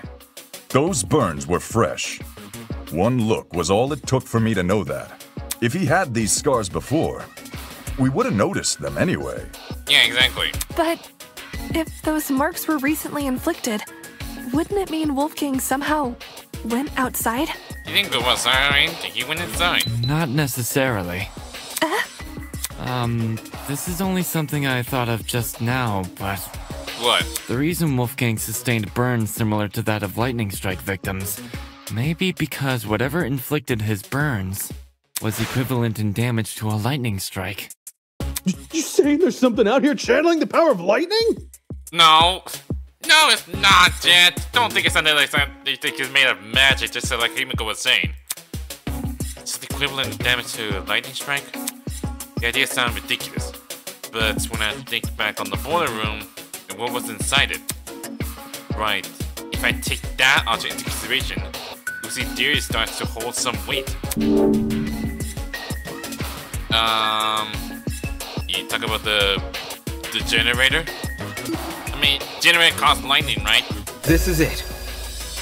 those burns were fresh. One look was all it took for me to know that. If he had these scars before, we would have noticed them anyway. Yeah, exactly. But if those marks were recently inflicted, wouldn't it mean Wolfgang somehow went outside? You think it was outside? He went inside? Not necessarily. This is only something I thought of just now, but... What? The reason Wolfgang sustained burns similar to that of lightning strike victims may be because whatever inflicted his burns was equivalent in damage to a lightning strike. You saying there's something out here channeling the power of lightning? No. No, it's not, Jet. Don't think it's something like something you think is made of magic, just like Himiko was saying. It's the equivalent damage to a lightning strike? The idea sounds ridiculous, but when I think back on the boiler room and what was inside it, right, if I take that object into consideration, Lucy's theory starts to hold some weight. You talk about the generator? I mean, generator caused lightning, right? This is it.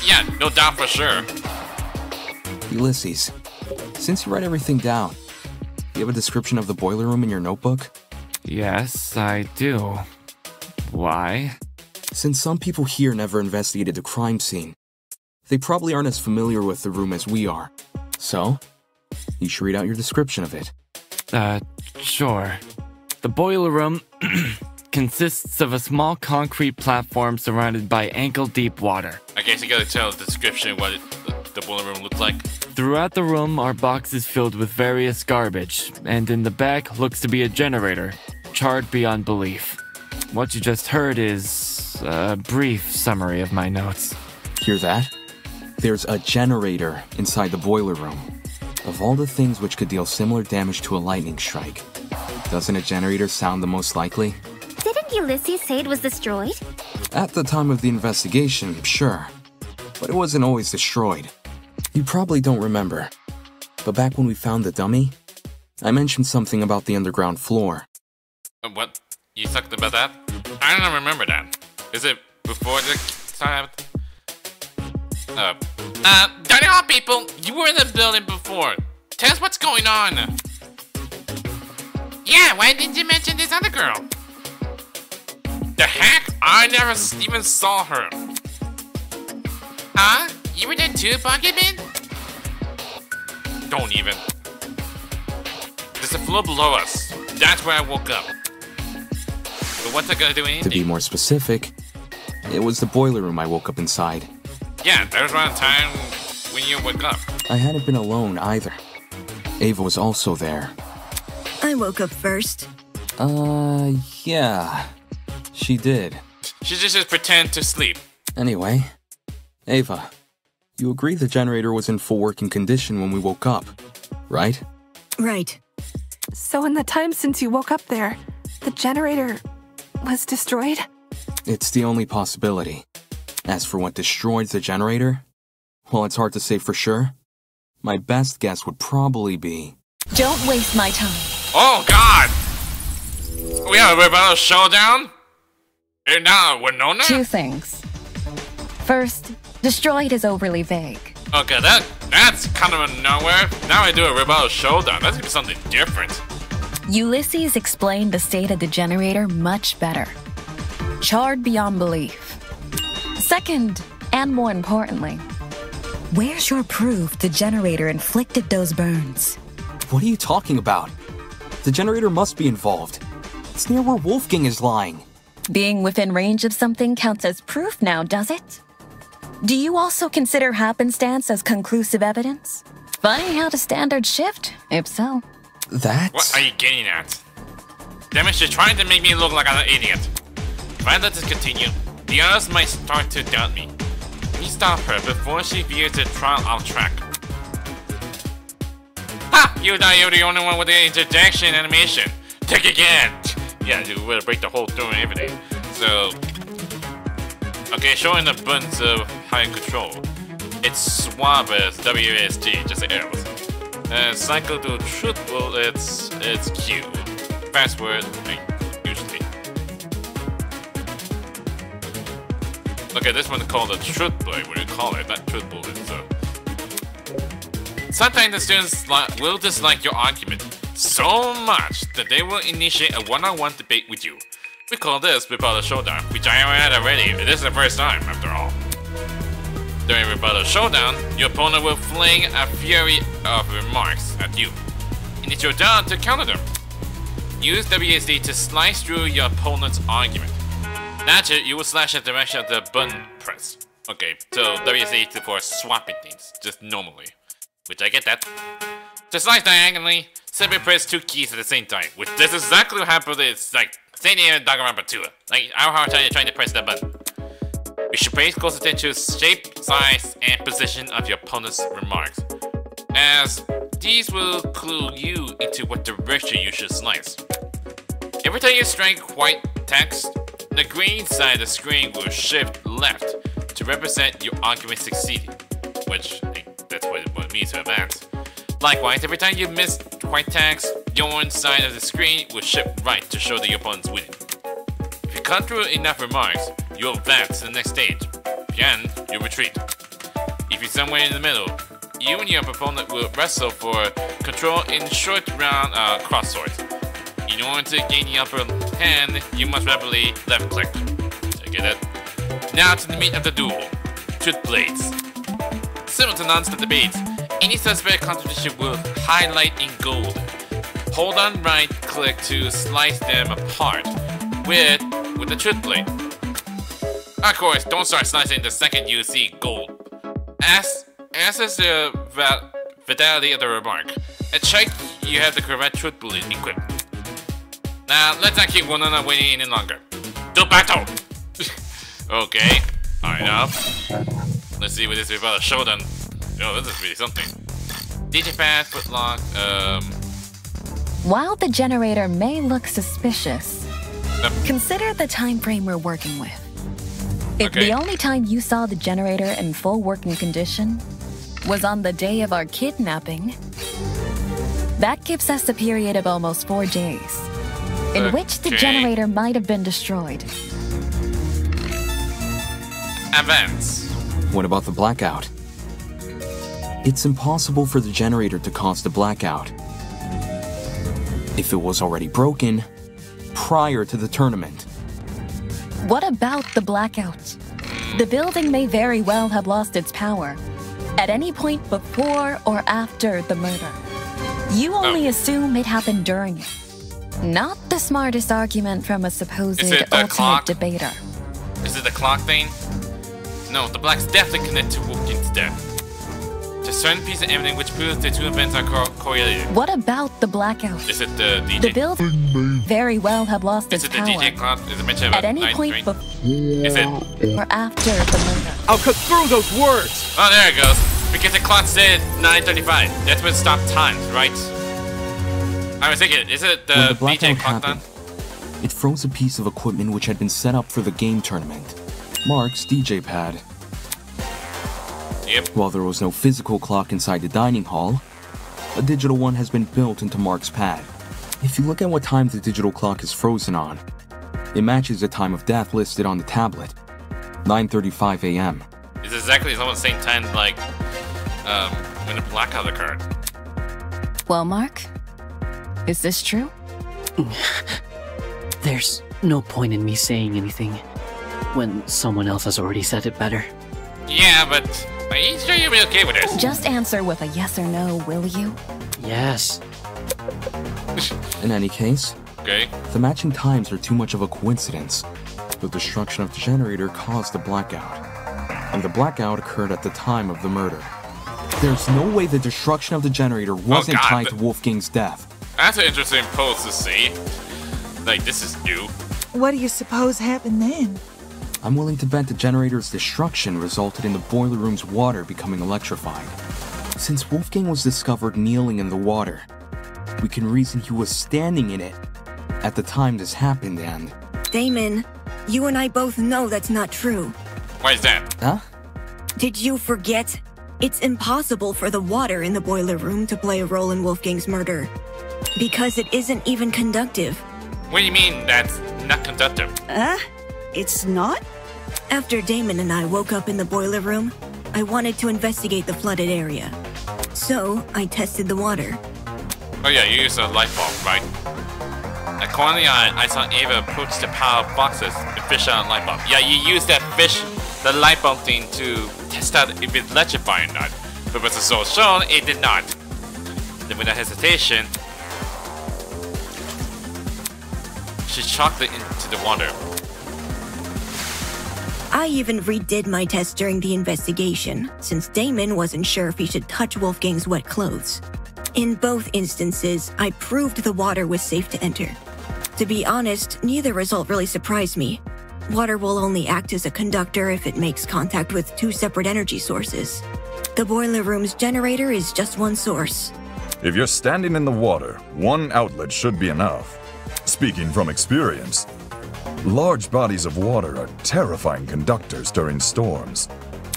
Yeah, no doubt for sure. Ulysses, since you write everything down, do you have a description of the boiler room in your notebook? Yes, I do. Why? Since some people here never investigated the crime scene, they probably aren't as familiar with the room as we are. So, you should read out your description of it. Sure. The boiler room consists of a small concrete platform surrounded by ankle-deep water. I guess you gotta tell the description what the boiler room looks like. Throughout the room are boxes filled with various garbage, and in the back looks to be a generator, charred beyond belief. What you just heard is a brief summary of my notes. Hear that? There's a generator inside the boiler room. Of all the things which could deal similar damage to a lightning strike, doesn't a generator sound the most likely? Didn't Ulysses say it was destroyed? At the time of the investigation, sure. But it wasn't always destroyed. You probably don't remember. But back when we found the dummy, I mentioned something about the underground floor. What? You talked about that? I don't remember that. Is it before the time? Dining hall people, you were in the building before. Tell us what's going on. Yeah, why didn't you mention this other girl? The heck? I never even saw her. Huh? You were there too, Buckyman? Don't even. There's a floor below us. That's where I woke up. But what's that gonna do anything? To be more specific, it was the boiler room I woke up inside. Yeah, there was around time when you woke up. I hadn't been alone either. Ava was also there. I woke up first. Yeah. She did. She just pretend to sleep. Anyway, Ava, you agree the generator was in full working condition when we woke up, right? Right. So in the time since you woke up there, the generator was destroyed? It's the only possibility. As for what destroyed the generator, well, it's hard to say for sure. My best guess would probably be... Don't waste my time. Oh, God! We have a rebel showdown? And now, Winona? Two things. First, destroyed is overly vague. Okay, that's kind of a nowhere. Now I do a rebel showdown. That's gonna be something different. Ulysses explained the state of the generator much better. Charred beyond belief. Second, and more importantly, where's your proof the generator inflicted those burns? What are you talking about? The generator must be involved. It's near where Wolfgang is lying. Being within range of something counts as proof now, does it? Do you also consider happenstance as conclusive evidence? Funny how the standards shift, if so. What are you getting at? Damn it, she's trying to make me look like an idiot. If I let this continue, the others might start to doubt me. Let me stop her before she veers the trial off track. Ha! You thought you were the only one with the interjection animation. Take again! Yeah, you would break the whole thing and everything. So... Okay, showing the buttons of high control. It's swab as WASD, just the arrows. Cycle to truthful, it's Q. Fast word, usually. Okay, this one's called a truth bullet, what do you call it? Not truth bullet, so... Sometimes the students will dislike your argument so much that they will initiate a one-on-one debate with you. We call this Rebuttal Showdown, which I had already. This is the first time, after all. During Rebuttal Showdown, your opponent will fling a fury of remarks at you, and it's your job to counter them. Use WASD to slice through your opponent's argument. Naturally, you will slash the direction of the button press. Okay, so WASD is for swapping things, just normally. Which I get that. To slice diagonally, simply press two keys at the same time. Which this is exactly what happened. It's like same in Danganronpa 2. Like how hard are you trying to press that button? You should pay close attention to shape, size, and position of your opponent's remarks. As These will clue you into what direction you should slice. Every time you strike white text, the green side of the screen will shift left to represent your argument succeeding, which that's what it means to advance. Likewise, every time you miss white text, the orange side of the screen will shift right to show that your opponent's winning. If you cut through enough remarks, you'll advance to the next stage. If you end, you'll retreat. If you're somewhere in the middle, you and your opponent will wrestle for control in short round cross swords. In order to gain the upper hand, you must rapidly left click. I get it? Now to the meat of the duel. Truth blades. Similar to non-stop debates, any suspect contradiction will highlight in gold. Hold on right click to slice them apart with the truth blade. Of course, don't start slicing the second you see gold. As is the fidelity of the remark, and check you have the correct truth blade equipped. Now, let's not keep one another waiting any longer. Do battle! Okay, alright up. Let's see what this is about a showdown. Oh, this is really something. Digipad, footlock, While the generator may look suspicious, consider the time frame we're working with. If the only time you saw the generator in full working condition was on the day of our kidnapping, that gives us a period of almost 4 days, in which the generator might have been destroyed. Advance. What about the blackout? It's impossible for the generator to cause the blackout if it was already broken prior to the tournament. What about the blackout? The building may very well have lost its power at any point before or after the murder. You only assume it happened during it. Not the smartest argument from a supposed ultimate debater. Is it the clock thing? No, the black's definitely connected to Wolfgang's death. It's a certain piece of evidence which proves the two events are correlated. What about the blackout? Is it the DJ? The building may very well have lost its power. Is it the DJ clock? Is it mentioned at any point before is it or after the murder? I'll cut through those words! Oh, there it goes. Because the clock said 9:35. That's when stop times, right? I was thinking, is it the DJ clock then? It froze a piece of equipment which had been set up for the game tournament. Mark's DJ pad. Yep. While there was no physical clock inside the dining hall, a digital one has been built into Mark's pad. If you look at what time the digital clock is frozen on, it matches the time of death listed on the tablet, 9:35 a.m. It's exactly almost the same time like when the blackout occurred. Well, Mark, is this true? There's no point in me saying anything when someone else has already said it better. Yeah, but are you sure you'll be okay with this? Just answer with a yes or no, will you? Yes. In any case, the matching times are too much of a coincidence. The destruction of the generator caused the blackout, and the blackout occurred at the time of the murder. There's no way the destruction of the generator wasn't tied to Wolfgang's death. That's an interesting pose to see. Like, this is new. What do you suppose happened then? I'm willing to bet the generator's destruction resulted in the boiler room's water becoming electrified. Since Wolfgang was discovered kneeling in the water, we can reason he was standing in it at the time this happened and... Damon, you and I both know that's not true. Why is that? Huh? Did you forget? It's impossible for the water in the boiler room to play a role in Wolfgang's murder. Because it isn't even conductive. What do you mean that's not conductive? It's not? After Damon and I woke up in the boiler room, I wanted to investigate the flooded area. So, I tested the water. Oh yeah, you used a light bulb, right? According to I saw Ava approach the pile of boxes and fish out a light bulb. Yeah, you used that the light bulb thing to test out if it's electrifying or not. But as so shown, it did not. Then without hesitation, she chalked it into the water. I even redid my test during the investigation, since Damon wasn't sure if he should touch Wolfgang's wet clothes. In both instances, I proved the water was safe to enter. To be honest, neither result really surprised me. Water will only act as a conductor if it makes contact with two separate energy sources. The boiler room's generator is just one source. If you're standing in the water, one outlet should be enough. Speaking from experience, large bodies of water are terrifying conductors during storms.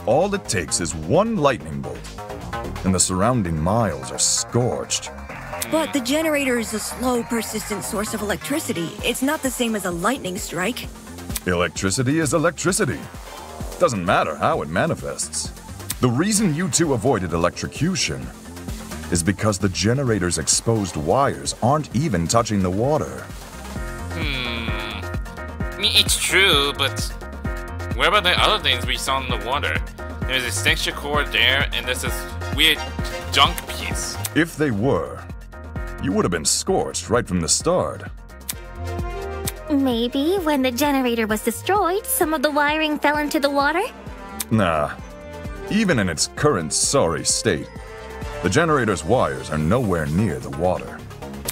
All it takes is one lightning bolt, and the surrounding miles are scorched. But the generator is a slow, persistent source of electricity. It's not the same as a lightning strike. Electricity is electricity. Doesn't matter how it manifests. The reason you two avoided electrocution is because the generator's exposed wires aren't even touching the water. It's true, but what about the other things we saw in the water? There's a extension cord there, and there's this weird junk piece. If they were, you would have been scorched right from the start. Maybe when the generator was destroyed, some of the wiring fell into the water? Nah. Even in its current sorry state, the generator's wires are nowhere near the water.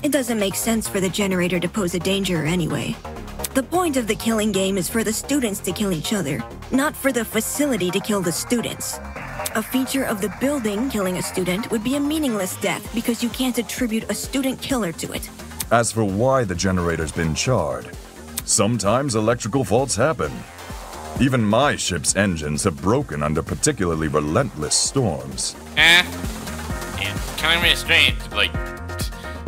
It doesn't make sense for the generator to pose a danger anyway. The point of the killing game is for the students to kill each other, not for the facility to kill the students. A feature of the building killing a student would be a meaningless death because you can't attribute a student killer to it. As for why the generator's been charred, sometimes electrical faults happen. Even my ship's engines have broken under particularly relentless storms. Yeah, kind of really strange. Like,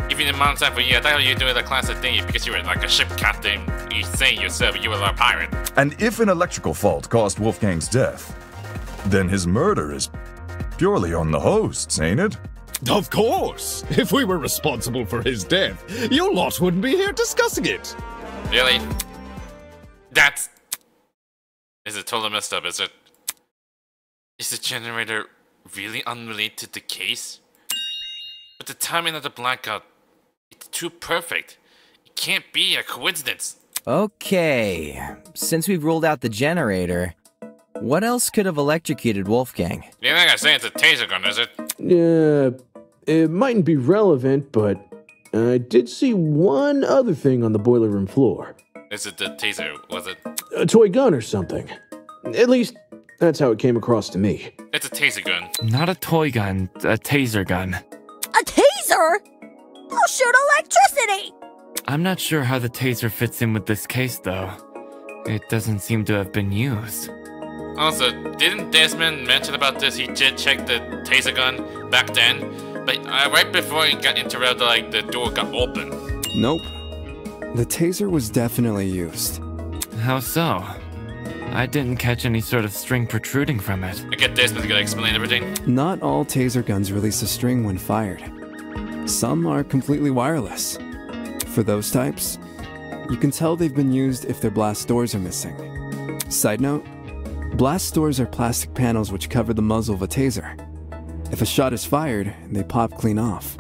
even in Mount San for you, I thought you were doing the classic thing because you were like a ship captain. You saying yourself you were a pirate. And if an electrical fault caused Wolfgang's death, then his murder is purely on the hosts, ain't it? Of course! If we were responsible for his death, you lot wouldn't be here discussing it. Really? Is it totally messed up, is it? Is the generator really unrelated to the case? But the timing of the blackout, it's too perfect. It can't be a coincidence. Okay, since we've ruled out the generator, what else could have electrocuted Wolfgang? You're not gonna say it's a taser gun, is it? It mightn't be relevant, but I did see one other thing on the boiler room floor. Is it the taser, was it? A toy gun or something. At least, that's how it came across to me. It's a taser gun. Not a toy gun, a taser gun. A taser? I'll shoot electricity! I'm not sure how the taser fits in with this case, though. It doesn't seem to have been used. Also, didn't Desmond mention about this? He did check the taser gun back then, but right before he got interrupted, like, the door got open. Nope. The taser was definitely used. How so? I didn't catch any sort of string protruding from it. I get Desmond's gonna explain everything. Not all taser guns release a string when fired. Some are completely wireless. For those types, you can tell they've been used if their blast doors are missing. Side note, blast doors are plastic panels which cover the muzzle of a taser. If a shot is fired, they pop clean off.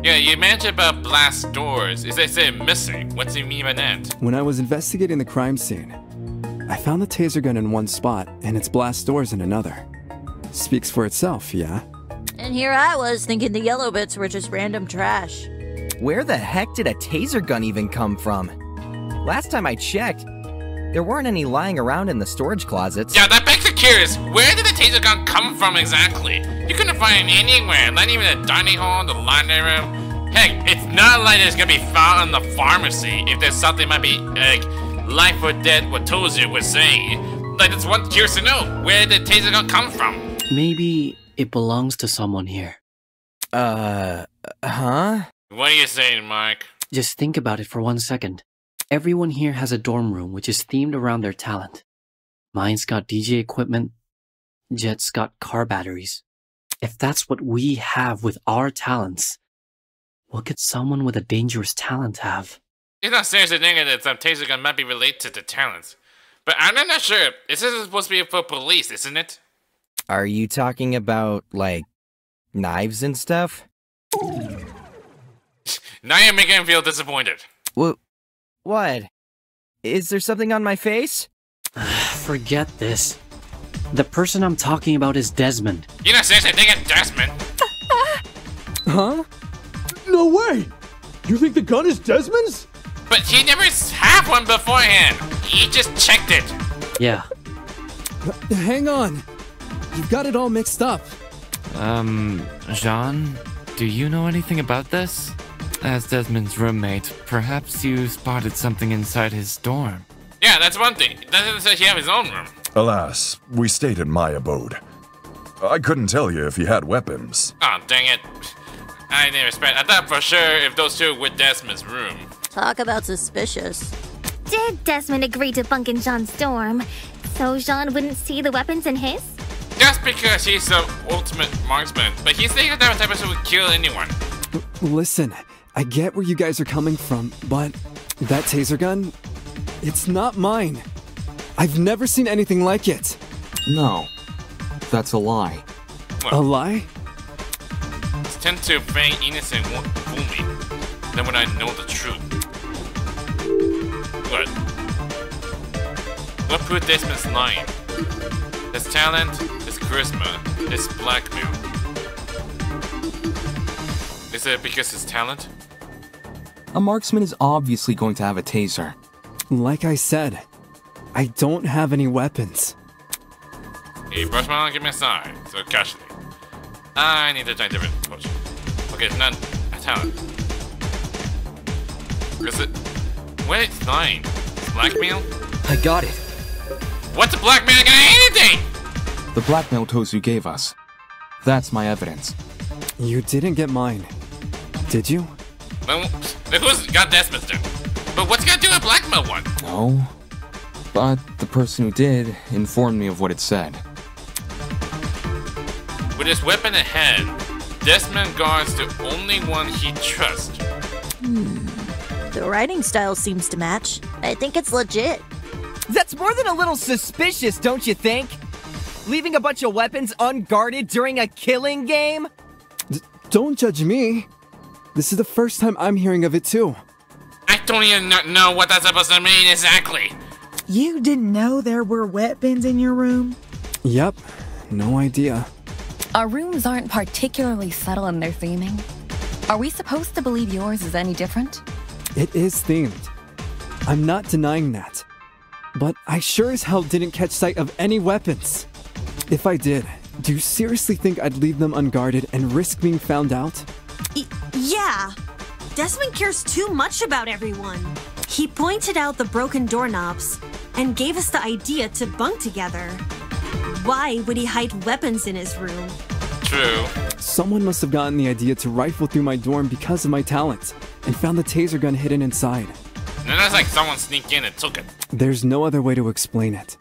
Yeah, you mentioned about blast doors. Is they say missing? What do you mean by that? When I was investigating the crime scene, I found the taser gun in one spot and its blast doors in another. Speaks for itself, yeah? And here I was thinking the yellow bits were just random trash. Where the heck did a taser gun even come from? Last time I checked, there weren't any lying around in the storage closets. Yeah, that begs the curious. Where did the taser gun come from exactly? You couldn't find it anywhere, not even the dining hall, the laundry room. Heck, it's not like it's gonna be found in the pharmacy if there's something might be, like, life or death, what Tozu was saying. Like, that's one curious to know. Where did the taser gun come from? Maybe it belongs to someone here. Huh? What are you saying, Mike? Just think about it for 1 second. Everyone here has a dorm room which is themed around their talent. Mine's got DJ equipment, Jet's got car batteries. If that's what we have with our talents, what could someone with a dangerous talent have? You're not seriously thinking that some taser gun might be related to talents. But I'm not sure. This is supposed to be for police, isn't it? Are you talking about, like, knives and stuff? Now you're making him feel disappointed. What? Is there something on my face? Forget this. The person I'm talking about is Desmond. You're not seriously thinking Desmond? Huh? No way! You think the gun is Desmond's? But he never had one beforehand. He just checked it. Yeah. Hang on. You've got it all mixed up. Jean? do you know anything about this? As Desmond's roommate, perhaps you spotted something inside his dorm. Yeah, that's one thing. It doesn't say he have his own room. Alas, we stayed in my abode. I couldn't tell you if he had weapons. Oh, dang it. I didn't expect. I thought for sure if those two were Desmond's room. Talk about suspicious. Did Desmond agree to bunk in Jean's dorm so Jean wouldn't see the weapons in his? Just because he's the ultimate marksman, but he's the type of person who would kill anyone. Listen, I get where you guys are coming from, but that taser gun, it's not mine. I've never seen anything like it. No, that's a lie. A lie? Tend to feign innocent won't fool me. Then when I know the truth. What? What put Desmond's lying? His talent, his charisma, his blackmail. Is it because his talent? A marksman is obviously going to have a taser. Like I said, I don't have any weapons. Hey, brush my arm, give me a sign. So casually. I need to try a different approach. Okay, it's not a talent. Is it? Wait, it's lying. It's blackmail? I got it. What's a blackmail against anything? The blackmail Tozu gave us. That's my evidence. You didn't get mine, did you? Well, who's got Desmond's then? But what's gonna do a blackmail one? No. But the person who did informed me of what it said. With his weapon in hand, Desmond guards the only one he trusts. The writing style seems to match. I think it's legit. That's more than a little suspicious, don't you think? Leaving a bunch of weapons unguarded during a killing game? Don't judge me. This is the first time I'm hearing of it too. I don't even know what that's supposed to mean exactly. You didn't know there were weapons in your room? Yep, no idea. Our rooms aren't particularly subtle in their theming. Are we supposed to believe yours is any different? It is themed. I'm not denying that. But I sure as hell didn't catch sight of any weapons. If I did, do you seriously think I'd leave them unguarded and risk being found out? Yeah. Desmond cares too much about everyone. He pointed out the broken doorknobs and gave us the idea to bunk together. Why would he hide weapons in his room? True. Someone must have gotten the idea to rifle through my dorm because of my talent, and found the taser gun hidden inside. And that's like someone sneaked in and took it. There's no other way to explain it.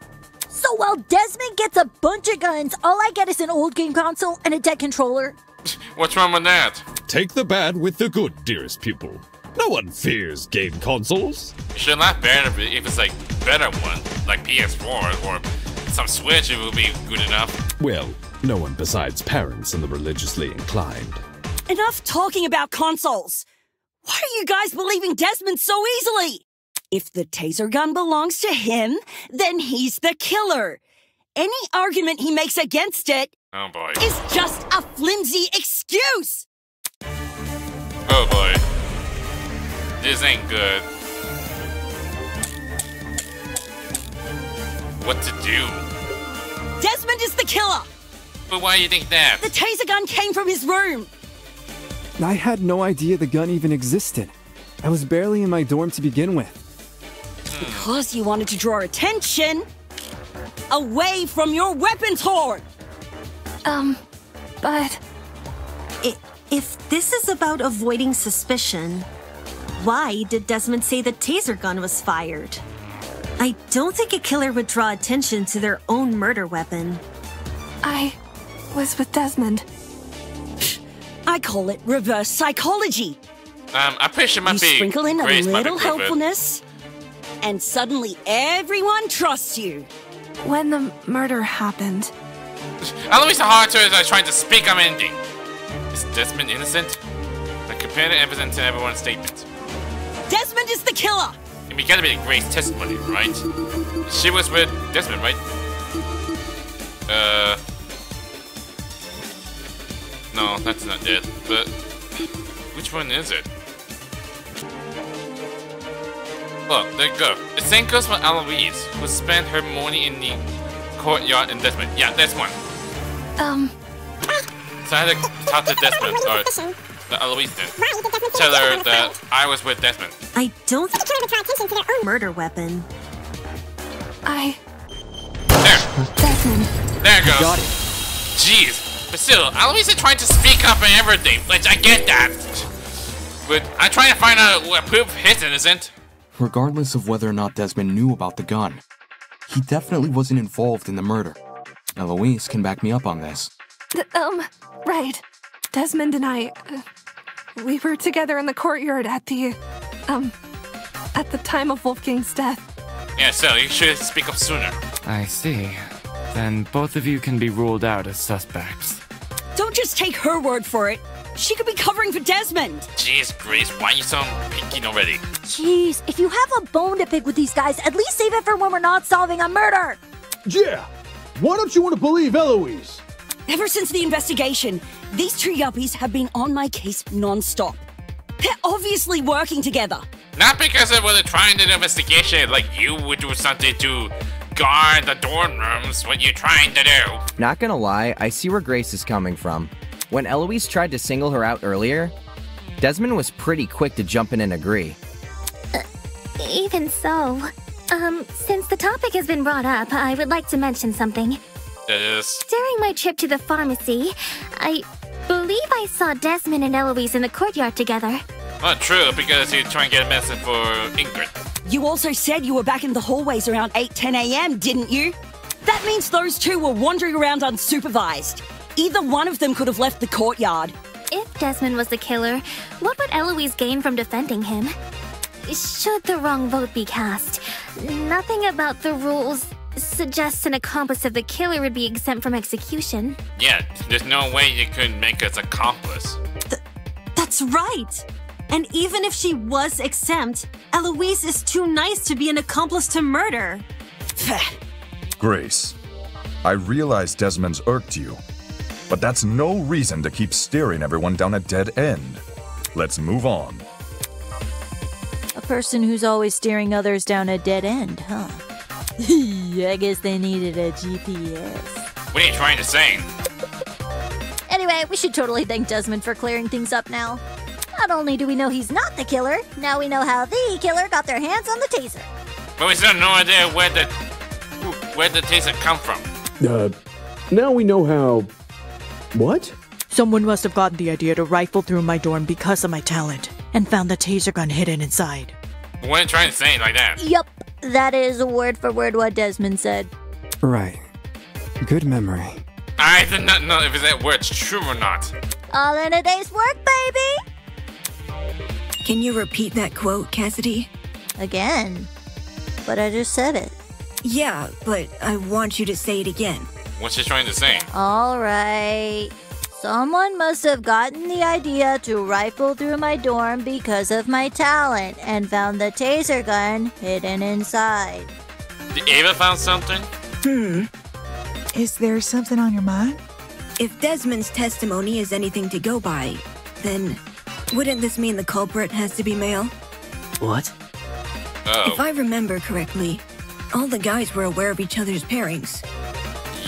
So while Desmond gets a bunch of guns, all I get is an old game console and a dead controller. What's wrong with that? Take the bad with the good, dearest pupil. No one fears game consoles. You should not better if it's like better one, like PS4 or some Switch, it will be good enough. Well, no one besides parents and the religiously inclined. Enough talking about consoles! Why are you guys believing Desmond so easily? If the taser gun belongs to him, then he's the killer. Any argument he makes against it oh boy. is just a flimsy excuse! Oh boy. This ain't good. What to do? Desmond is the killer! But why do you think that? The taser gun came from his room! I had no idea the gun even existed. I was barely in my dorm to begin with. Because you wanted to draw attention away from your weapons hoard! But... If this is about avoiding suspicion, why did Desmond say the taser gun was fired? I don't think a killer would draw attention to their own murder weapon. I was with Desmond. I call it reverse psychology. I'm pretty sure it might be sprinkle in a Grace might be little proven. helpfulness, and suddenly everyone trusts you. When the murder happened, At least the hard to is trying to speak on ending. Is Desmond innocent? I compare the evidence to everyone's statement. Desmond is the killer! And we gotta be Grace's testimony, right? She was with Desmond, right? No, that's not it. But which one is it? Oh, there you go. The same goes for Eloise, who spent her morning in the courtyard in Desmond. Yeah, that's one. So I had to talk to Desmond. Alright. Eloise did. Tell her that I was with Desmond. I don't think they're trying to draw attention to their own murder weapon. Desmond. There it goes. Got it. Jeez. But still, Eloise is trying to speak up and everything. Like, I get that. But I'm trying to find out what proof his innocent. Regardless of whether or not Desmond knew about the gun, he definitely wasn't involved in the murder. Eloise can back me up on this. Right. Desmond and I, we were together in the courtyard at the time of Wolfgang's death. Yeah, so you should speak up sooner. I see. Then both of you can be ruled out as suspects. Don't just take her word for it. She could be covering for Desmond. Jeez, Grace, why you so picky already? Jeez, if you have a bone to pick with these guys, at least save it for when we're not solving a murder. Yeah! Why don't you want to believe Eloise? Ever since the investigation, these two yuppies have been on my case non-stop. They're obviously working together. Not because I was trying to investigation, like you would do something to guard the dorm rooms. What you trying to do? Not gonna lie, I see where Grace is coming from. When Eloise tried to single her out earlier, Desmond was pretty quick to jump in and agree. Even so, since the topic has been brought up, I would like to mention something. Yes. During my trip to the pharmacy, I believe I saw Desmond and Eloise in the courtyard together. Not true, because you're trying to get a message for Ingrid. You also said you were back in the hallways around 8-10 a.m., didn't you? That means those two were wandering around unsupervised. Either one of them could have left the courtyard. If Desmond was the killer, what would Eloise gain from defending him? Should the wrong vote be cast, nothing about the rules suggests an accomplice of the killer would be exempt from execution. Yeah, there's no way you could make us accomplice. That's right! And even if she was exempt, Eloise is too nice to be an accomplice to murder. Grace, I realize Desmond's irked you, but that's no reason to keep steering everyone down a dead end. Let's move on. A person who's always steering others down a dead end, huh? I guess they needed a GPS. What are you trying to say? Anyway, we should totally thank Desmond for clearing things up now. Not only do we know he's not the killer, now we know how the killer got their hands on the taser. But we still have no idea where the taser come from. Now we know how... What? Someone must have gotten the idea to rifle through my dorm because of my talent, and found the taser gun hidden inside. What are you trying to say like that? Yup, that is word for word what Desmond said. Right. Good memory. I did not know if that word's true or not. All in a day's work, baby! Can you repeat that quote, Cassidy? Again. But I just said it. Yeah, but I want you to say it again. What's she trying to say? Alright. Someone must have gotten the idea to rifle through my dorm because of my talent and found the taser gun hidden inside. Did Ava found something? Is there something on your mind? If Desmond's testimony is anything to go by, then wouldn't this mean the culprit has to be male? What? Oh. If I remember correctly, all the guys were aware of each other's pairings.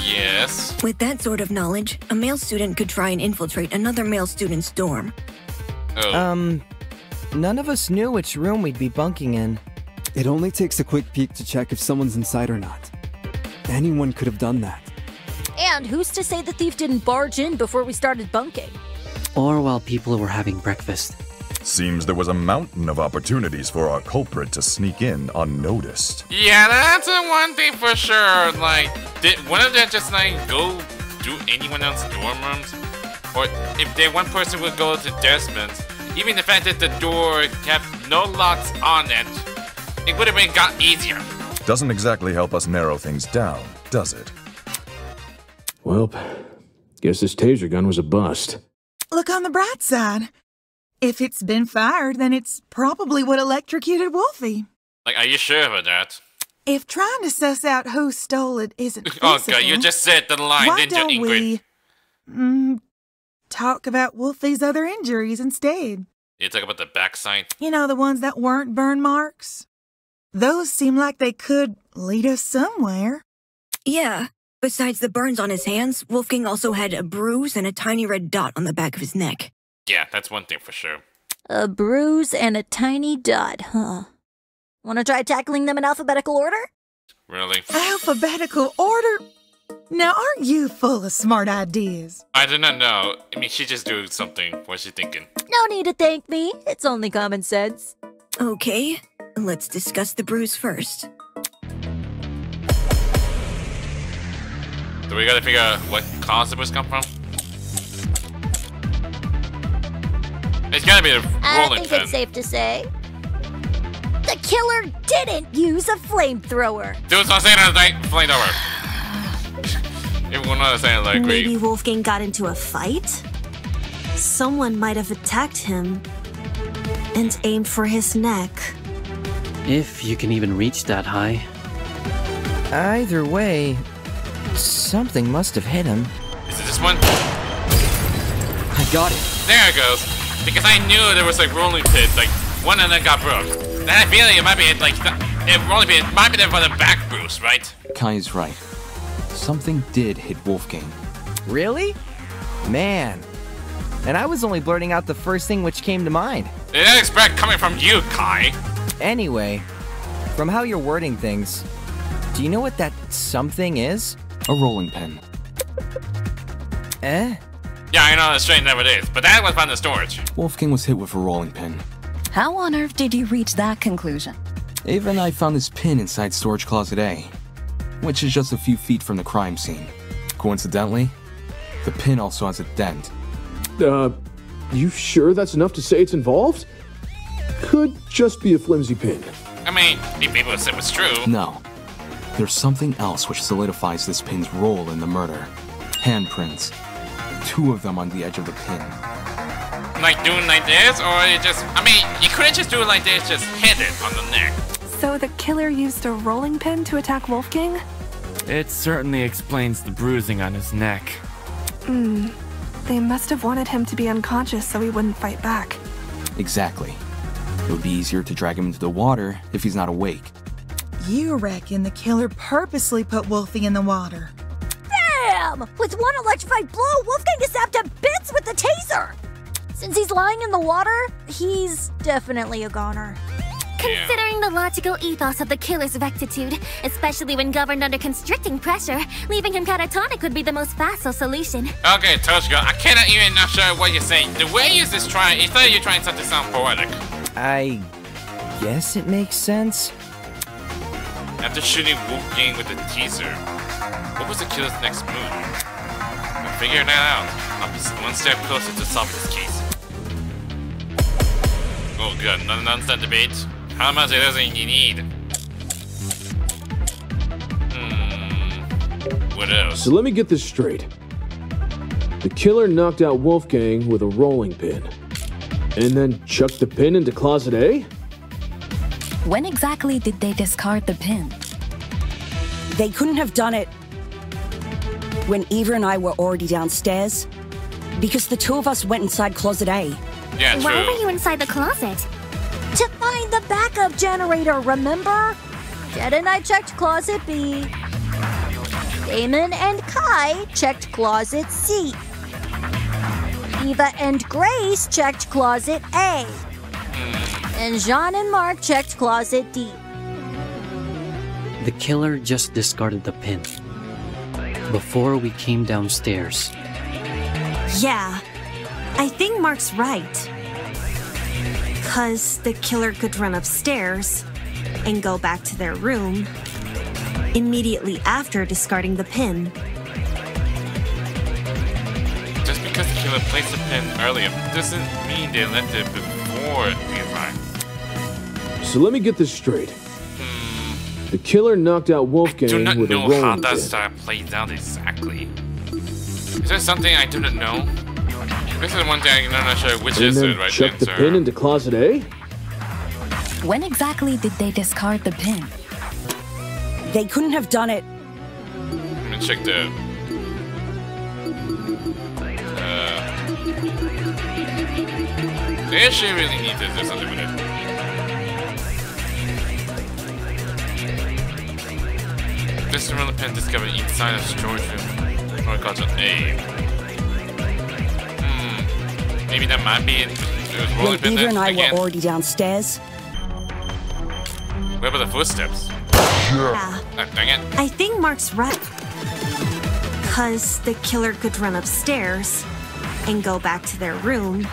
Yes. With that sort of knowledge, a male student could try and infiltrate another male student's dorm. Oh. None of us knew which room we'd be bunking in. It only takes a quick peek to check if someone's inside or not. Anyone could have done that. And who's to say the thief didn't barge in before we started bunking? Or while people were having breakfast. Seems there was a mountain of opportunities for our culprit to sneak in unnoticed. Yeah, that's the one thing for sure. Like, did one of them just like go to anyone else's dorm rooms? Or if they one person would go to Desmond's, even the fact that the door kept no locks on it, it would have been got easier. Doesn't exactly help us narrow things down, does it? Well, guess this taser gun was a bust. Look on the bright side. If it's been fired, then it's probably what electrocuted Wolfie. Like, are you sure about that? If trying to suss out who stole it isn't Oh feasible, god, you just said the line, why didn't you, don't Ingrid? we talk about Wolfie's other injuries instead? You talk about the backside? You know, the ones that weren't burn marks? Those seem like they could lead us somewhere. Yeah. Besides the burns on his hands, Wolfgang also had a bruise and a tiny red dot on the back of his neck. Yeah, that's one thing for sure. A bruise and a tiny dot, huh? Wanna try tackling them in alphabetical order? Really? Alphabetical order? Now, aren't you full of smart ideas? I do not know. I mean, she just doing something. What's she thinking? No need to thank me. It's only common sense. Okay, let's discuss the bruise first. So we gotta figure out what cause the bruise come from? It's gotta be a rolling I think pin. it's safe to say the killer didn't use a flamethrower. Dude, so I'm saying that like flamethrower. Everyone understand like Maybe Wolfgang got into a fight? Someone might have attacked him and aimed for his neck. If you can even reach that high. Either way, something must have hit him. Is it this one? I got it. There it goes. Because I knew there was like rolling pins, like one of them got broke. Then I feel like it might be like rolling pin might be there for the back bruise, right? Kai is right. Something did hit Wolfgang. Really? Man. And I was only blurting out the first thing which came to mind. They didn't expect coming from you, Kai. Anyway, from how you're wording things, do you know what that something is? A rolling pin. Eh? Yeah, I know that's strange nowadays, but that was found in storage. Wolfgang was hit with a rolling pin. How on earth did you reach that conclusion? Ava and I found this pin inside storage closet A, which is just a few feet from the crime scene. Coincidentally, the pin also has a dent. You sure that's enough to say it's involved? Could just be a flimsy pin. I mean, if people said it was true. No. There's something else which solidifies this pin's role in the murder. Handprints. 2 of them on the edge of the pin. Like doing like this, or it just, I mean, you couldn't just do it like this, just hit it on the neck. So the killer used a rolling pin to attack Wolfgang? It certainly explains the bruising on his neck. They must have wanted him to be unconscious so he wouldn't fight back. Exactly. It would be easier to drag him into the water if he's not awake. You reckon the killer purposely put Wolfie in the water? Damn! With one electrified blow, Wolfgang is zapped to bits with the taser! Since he's lying in the water, he's definitely a goner. Considering the logical ethos of the killer's rectitude, especially when governed under constricting pressure, leaving him catatonic would be the most facile solution. Okay, Toshiko, I cannot even not sure what you're saying. The way you just trying, it's like you're trying something to sound poetic. I guess it makes sense. After shooting Wolfgang with the teaser, what was the killer's next move? I'm figuring that out. I'm just one step closer to solving this case. Oh good, non-stop debate. How much it is you need? What else? So let me get this straight. The killer knocked out Wolfgang with a rolling pin, and then chucked the pin into closet A? When exactly did they discard the pin? They couldn't have done it when Eva and I were already downstairs, because the 2 of us went inside closet A. Yeah, true. Why were you inside the closet? To find the backup generator, remember? Jed and I checked closet B. Damon and Kai checked closet C. Eva and Grace checked closet A. And Jean and Mark checked closet D. The killer just discarded the pin before we came downstairs. Yeah, I think Mark's right. 'Cause the killer could run upstairs and go back to their room immediately after discarding the pin. Just because the killer placed the pin earlier doesn't mean they left it before we arrived. So let me get this straight. The killer knocked out Wolfgang I do not with a know rolling how pin. that style plays out exactly. Is there something I do not know? This is one thing I'm not sure which and is then it right chucked the there. pin into closet A? When exactly did they discard the pin? They couldn't have done it. Let me check the... They actually really need to do something with it. This is the pin discovered inside a storage room. Or closet A. Maybe that might be it. It was When rolling pin Eva and I again. were already downstairs. Where were the footsteps? Yeah. Oh, dang it. I think Mark's right. Because the killer could run upstairs and go back to their room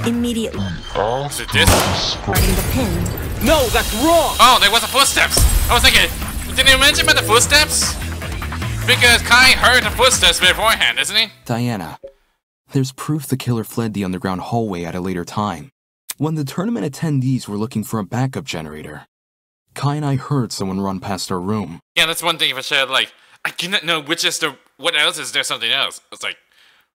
immediately. Is it this? Starting the pin. No, that's wrong! Oh, there was the footsteps! I was thinking, didn't you mention about the footsteps? Because Kai heard the footsteps beforehand, isn't he? Diana, there's proof the killer fled the underground hallway at a later time. When the tournament attendees were looking for a backup generator, Kai and I heard someone run past our room. Yeah, that's one thing for sure. Like, I do not know which is the. What else is there? Something else? It's like,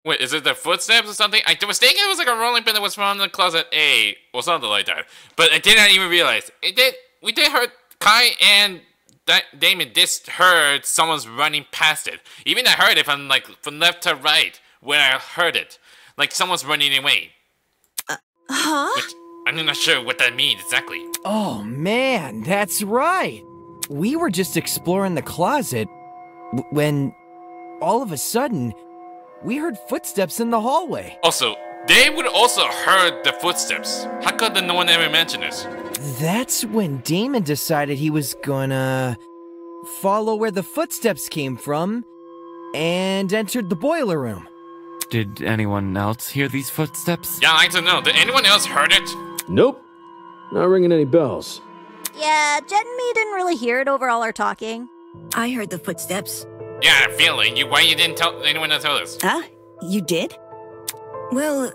wait, is it the footsteps or something? I was thinking it was like a rolling pin that was from the closet A or something like that. But I did not even realize it did. We did heard Kai and Damon just heard someone's running past it. Even I heard it from from left to right when I heard it, like someone's running away. Huh? Which, I'm not sure what that means exactly. Oh man, that's right. We were just exploring the closet when all of a sudden we heard footsteps in the hallway. Also, they would also heard the footsteps. How could no one ever mention this? That's when Damon decided he was gonna follow where the footsteps came from and entered the boiler room. Did anyone else hear these footsteps? Yeah, I don't know. Did anyone else heard it? Nope. Not ringing any bells. Yeah, Jet and me didn't really hear it over all our talking. I heard the footsteps. Yeah, I had a feeling. Why you didn't tell anyone else tell us? Huh? You did? Well,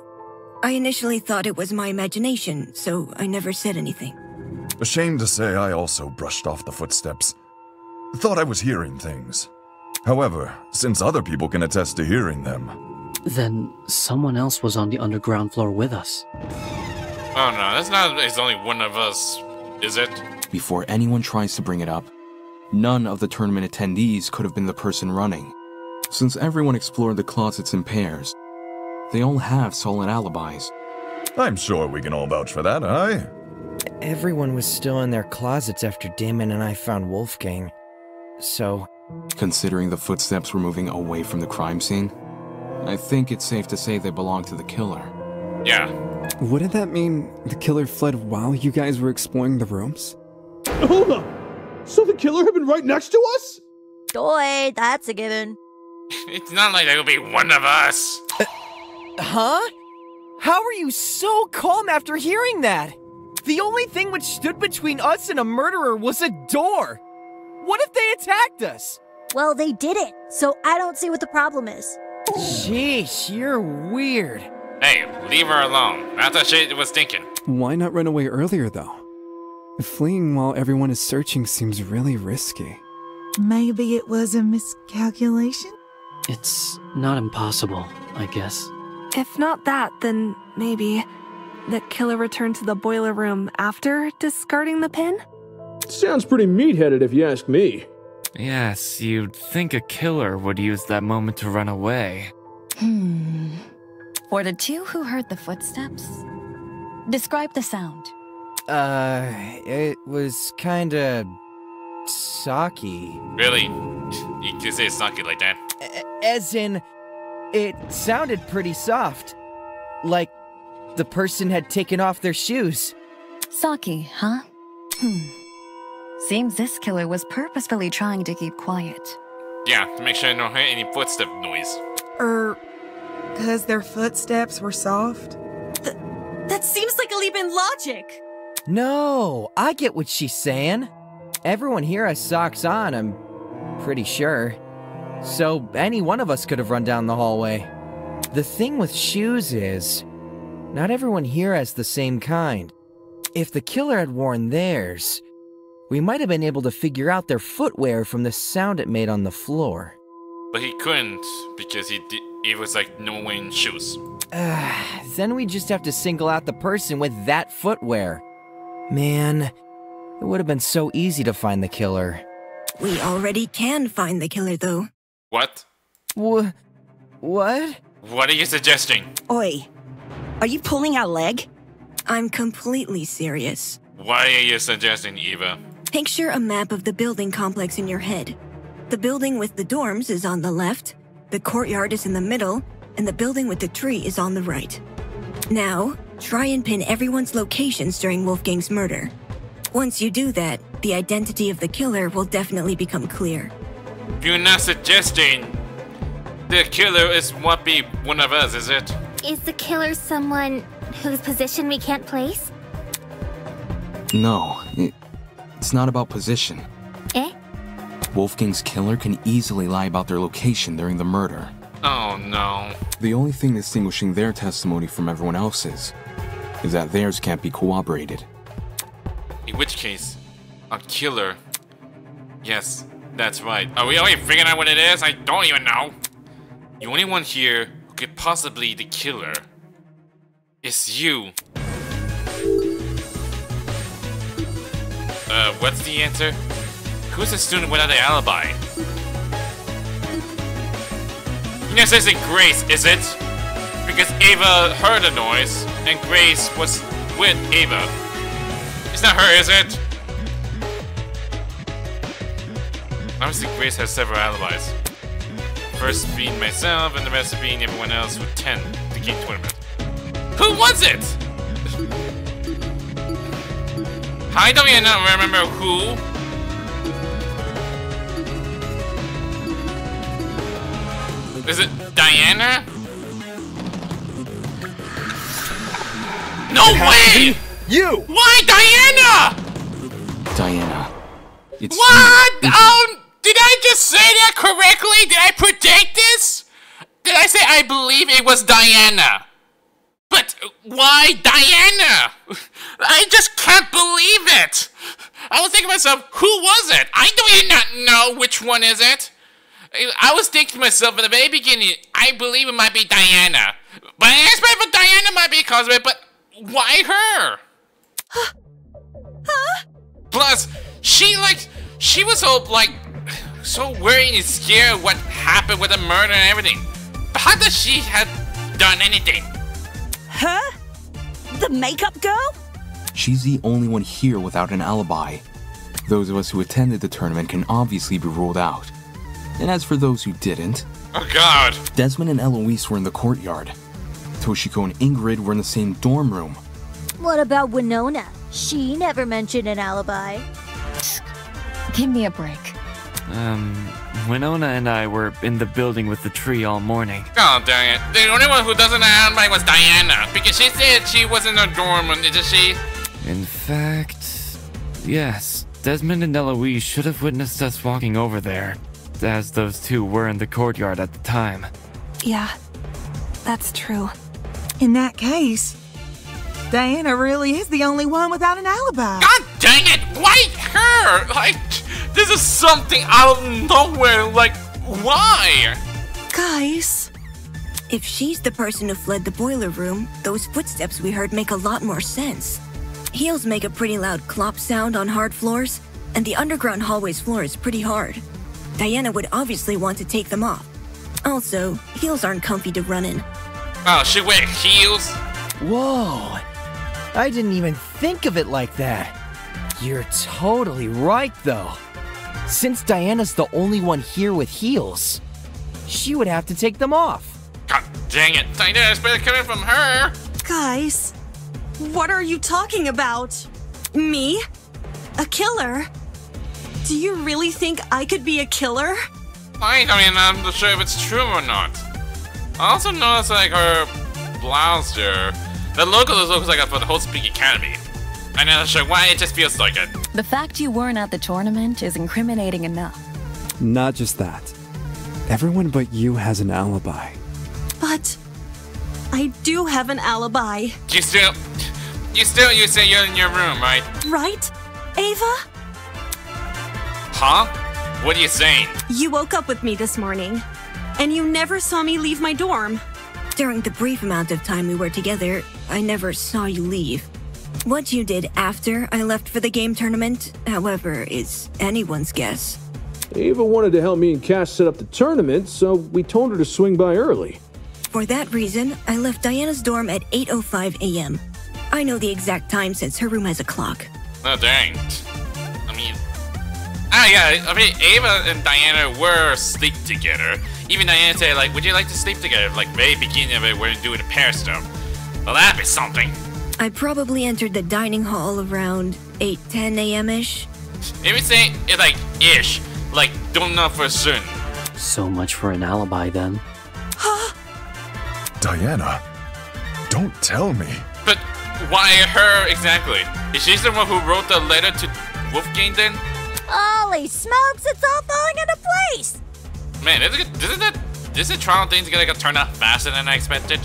I initially thought it was my imagination, so I never said anything. Ashamed to say I also brushed off the footsteps. Thought I was hearing things. However, since other people can attest to hearing them... Then someone else was on the underground floor with us. Oh no, that's not. It's only one of us, is it? Before anyone tries to bring it up, none of the tournament attendees could have been the person running. Since everyone explored the closets in pairs, they all have solid alibis. I'm sure we can all vouch for that, aye? Everyone was still in their closets after Damon and I found Wolfgang. So... Considering the footsteps were moving away from the crime scene, I think it's safe to say they belong to the killer. Yeah. Wouldn't that mean the killer fled while you guys were exploring the rooms? Hold on! So the killer had been right next to us? Doy, that's a given. It's not like that would be one of us. Huh? How are you so calm after hearing that? The only thing which stood between us and a murderer was a door. What if they attacked us? Well, they didn't, so I don't see what the problem is. Sheesh, you're weird. Hey, leave her alone. That's what she was thinking. Why not run away earlier, though? Fleeing while everyone is searching seems really risky. Maybe it was a miscalculation? It's not impossible, I guess. If not that, then maybe the killer returned to the boiler room after discarding the pin? Sounds pretty meat-headed if you ask me. Yes, you'd think a killer would use that moment to run away. For the two who heard the footsteps, describe the sound. It was kinda... socky. Really? You can say it's not good like that? As in, it sounded pretty soft. Like the person had taken off their shoes. Saki, huh? Seems this killer was purposefully trying to keep quiet. Yeah, to make sure I don't hear any footstep noise. Because their footsteps were soft? That seems like a leap in logic. No, I get what she's saying. Everyone here has socks on, I'm pretty sure. So any one of us could have run down the hallway. The thing with shoes is, not everyone here has the same kind. If the killer had worn theirs, we might have been able to figure out their footwear from the sound it made on the floor. But he couldn't because he was like no wearing shoes. Then we just have to single out the person with that footwear. Man, it would have been so easy to find the killer. We already can find the killer, though. What? What? What are you suggesting? Oi, are you pulling our leg? I'm completely serious. What are you suggesting, Eva? Picture a map of the building complex in your head. The building with the dorms is on the left, the courtyard is in the middle, and the building with the tree is on the right. Now, try and pin everyone's locations during Wolfgang's murder. Once you do that, the identity of the killer will definitely become clear. You're not suggesting the killer won't be one of us, is it? Is the killer someone whose position we can't place? No, it's not about position. Eh? Wolfgang's killer can easily lie about their location during the murder. Oh no. The only thing distinguishing their testimony from everyone else's is that theirs can't be corroborated. In which case, a killer. Yes, that's right. Are we already figuring out what it is? I don't even know. The only one here who could possibly be the killer is you. What's the answer? Who's a student without an alibi? You know, says Grace, is it? Because Ava heard the noise, and Grace was with Ava. It's not her, is it? Obviously, Grace has several alibis. First being myself, and the rest being everyone else who tend the game tournament. Who was it? I don't even remember who. Is it Diana? No way! You! Why Diana? Diana. It's what? Did I just say that correctly? Did I predict this? Did I say I believe it was Diana? But why Diana? I just can't believe it. I was thinking to myself, who was it? I do not know which one is it. I was thinking to myself at the very beginning, I believe it might be Diana. But I expect Diana might be cosplay, but why her? Huh? Plus, she was so worried and scared what happened with the murder and everything. But how does she have done anything? Her? The makeup girl? She's the only one here without an alibi. Those of us who attended the tournament can obviously be ruled out. And as for those who didn't... Oh god! Desmond and Eloise were in the courtyard. Toshiko and Ingrid were in the same dorm room. What about Winona? She never mentioned an alibi. Give me a break. Winona and I were in the building with the tree all morning. Oh, dang it. The only one who doesn't have alibi was Diana, because she said she was in her dorm, didn't she? In fact, yes. Desmond and Eloise should have witnessed us walking over there, as those two were in the courtyard at the time. Yeah, that's true. In that case, Diana really is the only one without an alibi. God dang it! Why her? This is something out of nowhere, why? Guys. If she's the person who fled the boiler room, those footsteps we heard make a lot more sense. Heels make a pretty loud clop sound on hard floors, and the underground hallway's floor is pretty hard. Diana would obviously want to take them off. Also, heels aren't comfy to run in. Oh, she wear heels? Whoa! I didn't even think of it like that. You're totally right, though. Since Diana's the only one here with heels, she would have to take them off. God dang it, Diana's better coming from her. Guys, what are you talking about? Me? A killer? Do you really think I could be a killer? I'm not sure if it's true or not. I also noticed her blouse there. The logo looks like it's for the whole Speak Academy. I'm not sure why, it just feels like it. The fact you weren't at the tournament is incriminating enough. Not just that. Everyone but you has an alibi. But I do have an alibi. You say you're in your room, right? Right, Ava? Huh? What are you saying? You woke up with me this morning, and you never saw me leave my dorm. During the brief amount of time we were together, I never saw you leave. What you did after I left for the game tournament, however, is anyone's guess. Ava wanted to help me and Cash set up the tournament, so we told her to swing by early. For that reason, I left Diana's dorm at 8:05 a.m. I know the exact time since her room has a clock. Oh, dang. Ava and Diana were asleep together. Even Diana said, would you like to sleep together? Very beginning of it, we're doing a pair stuff. Well, that'd be something. I probably entered the dining hall around 8:10 a.m.-ish. If we say it's like ish, like don't know for certain. So much for an alibi then. Diana, don't tell me. But why her exactly? Is she the one who wrote the letter to Wolfgang then? Holy smokes, it's all falling into place! Man, this trial thing's gonna turn out faster than I expected.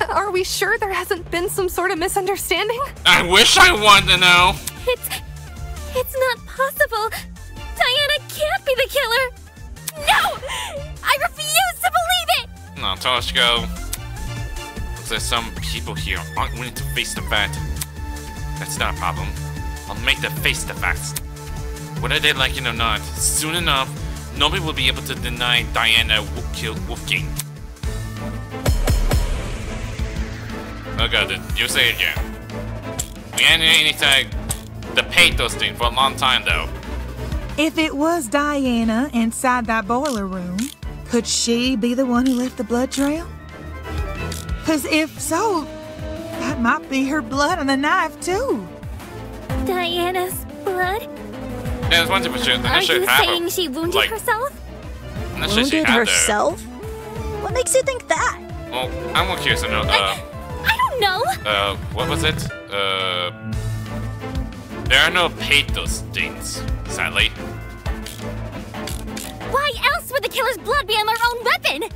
Are we sure there hasn't been some sort of misunderstanding? I wish I wanted to know. It's not possible. Diana can't be the killer. No! I refuse to believe it! No, Toshiko. Looks like some people here aren't willing to face the fact. That's not a problem. I'll make them face the facts. Whether they like it or not, soon enough, nobody will be able to deny Diana killed Wolfgang. Oh god, you say it again. We ain't need to pathos thing for a long time though. If it was Diana inside that boiler room, could she be the one who left the blood trail? Because if so, that might be her blood on the knife too. Diana's blood? Yeah, it's 100%. Are you saying she wounded herself? Wounded herself? What makes you think that? Well, I'm more curious to know. I don't know. What was it? There are no pathos things, sadly. Why else would the killer's blood be on their own weapon?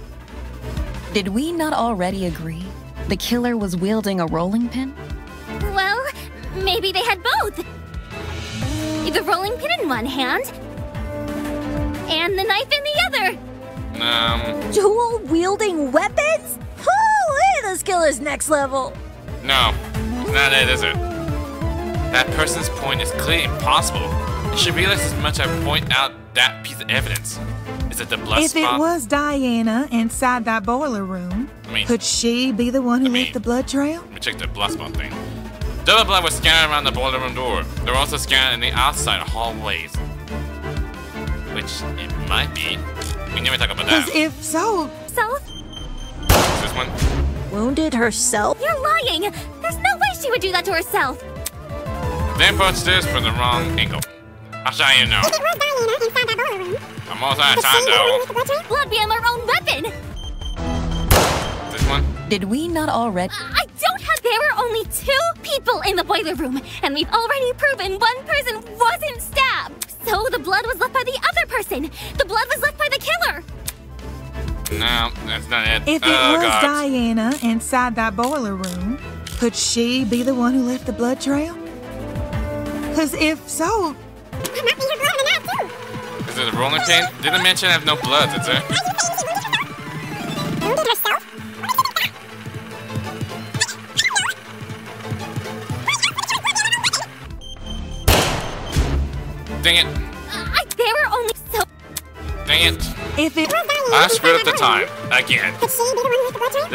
Did we not already agree the killer was wielding a rolling pin? Well, maybe they had both. The rolling pin in one hand, and the knife in the other. Dual-wielding weapons? Holy, this killer's next level. No, it's not it, is it? That person's point is clearly impossible. You should realize as much as I point out that piece of evidence. Is it the blood If spot? it was Diana inside that boiler room, could she be the one who left the blood trail? Let me check the blood spot thing. Double blood was scattered around the boiler room door. They were also scattered in the outside hallways. Which it might be. We never talk about that. Because if so... This one? Wounded herself? You're lying! There's no way she would do that to herself! They approached this from the wrong angle. I'll show you now. I'm almost out of time though. Blood be on their own weapon! This one? Did we not already... I don't have... There were only 2 people in the boiler room, and we've already proven one person wasn't stabbed! So the blood was left by the other person! The blood was left by the killer! No, that's not it. If it was Diana inside that boiler room, could she be the one who left the blood trail? Because if so... Is it a rolling pin? Didn't mention I have no blood, did it? Dang it. There were only so... Dang it. If it... I screwed up the time. Again. This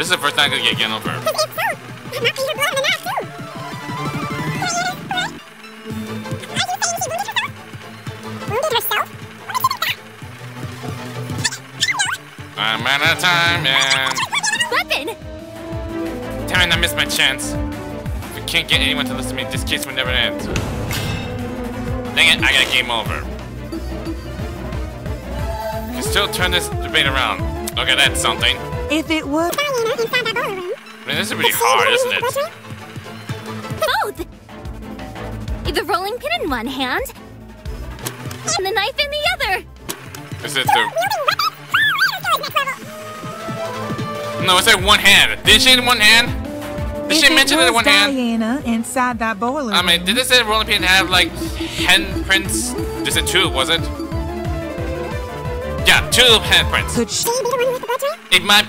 is the first time I could get again over. I'm out of time, and... Weapon! Damn it, I missed my chance. If we can't get anyone to listen to me, this case will never end. Dang it, I got game over. You can still turn this debate around. Okay, that's something. If it was... Man, this is really hard, isn't it? Both! The rolling pin in one hand, and the knife in the other! Is it the... No, it's like one hand. Did she in one hand? Did she mention it in one hand? Diana inside that boiler room. I mean, did this say rolling pin have like handprints? This is 2, was it? Yeah, 2 handprints. Could she be the one with the blood trail? It might.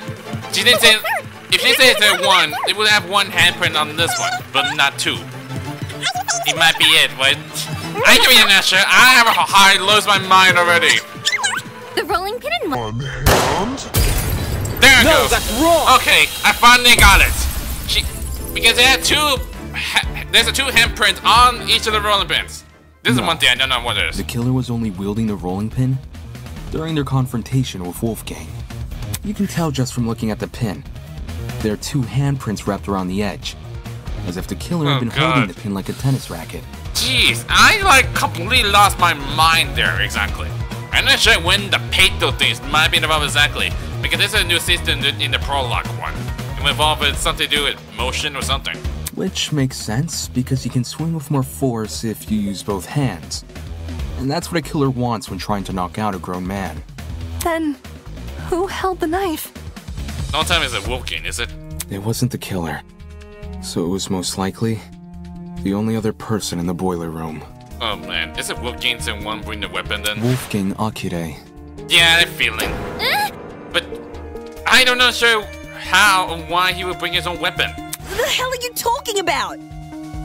She didn't say. If she said it's 1, it would have 1 handprint on this one, but not 2. It might be it, but I give you an answer. I have a hard lose my mind already. The rolling pin in one hand. There it goes. That's wrong. Okay, I finally got it. Because they had 2. There's a 2 handprints on each of the rolling pins. This is one thing I don't know what it is. The killer was only wielding the rolling pin during their confrontation with Wolfgang. You can tell just from looking at the pin. There are 2 handprints wrapped around the edge, as if the killer had been holding the pin like a tennis racket. Jeez, I like completely lost my mind there, exactly. I'm not sure when the peto things might be involved exactly, because this is a new system in the prologue one. It will involve something to do with motion or something. Which makes sense, because you can swing with more force if you use both hands. And that's what a killer wants when trying to knock out a grown man. Then, who held the knife? Don't tell me it's a Wolfgang, is it? It wasn't the killer. So it was most likely the only other person in the boiler room. Oh man, is it Wolfgang and one bring the weapon then? Wolfgang Akire. Yeah, that feeling. But I don't know sure how and why he would bring his own weapon. What the hell are you talking about?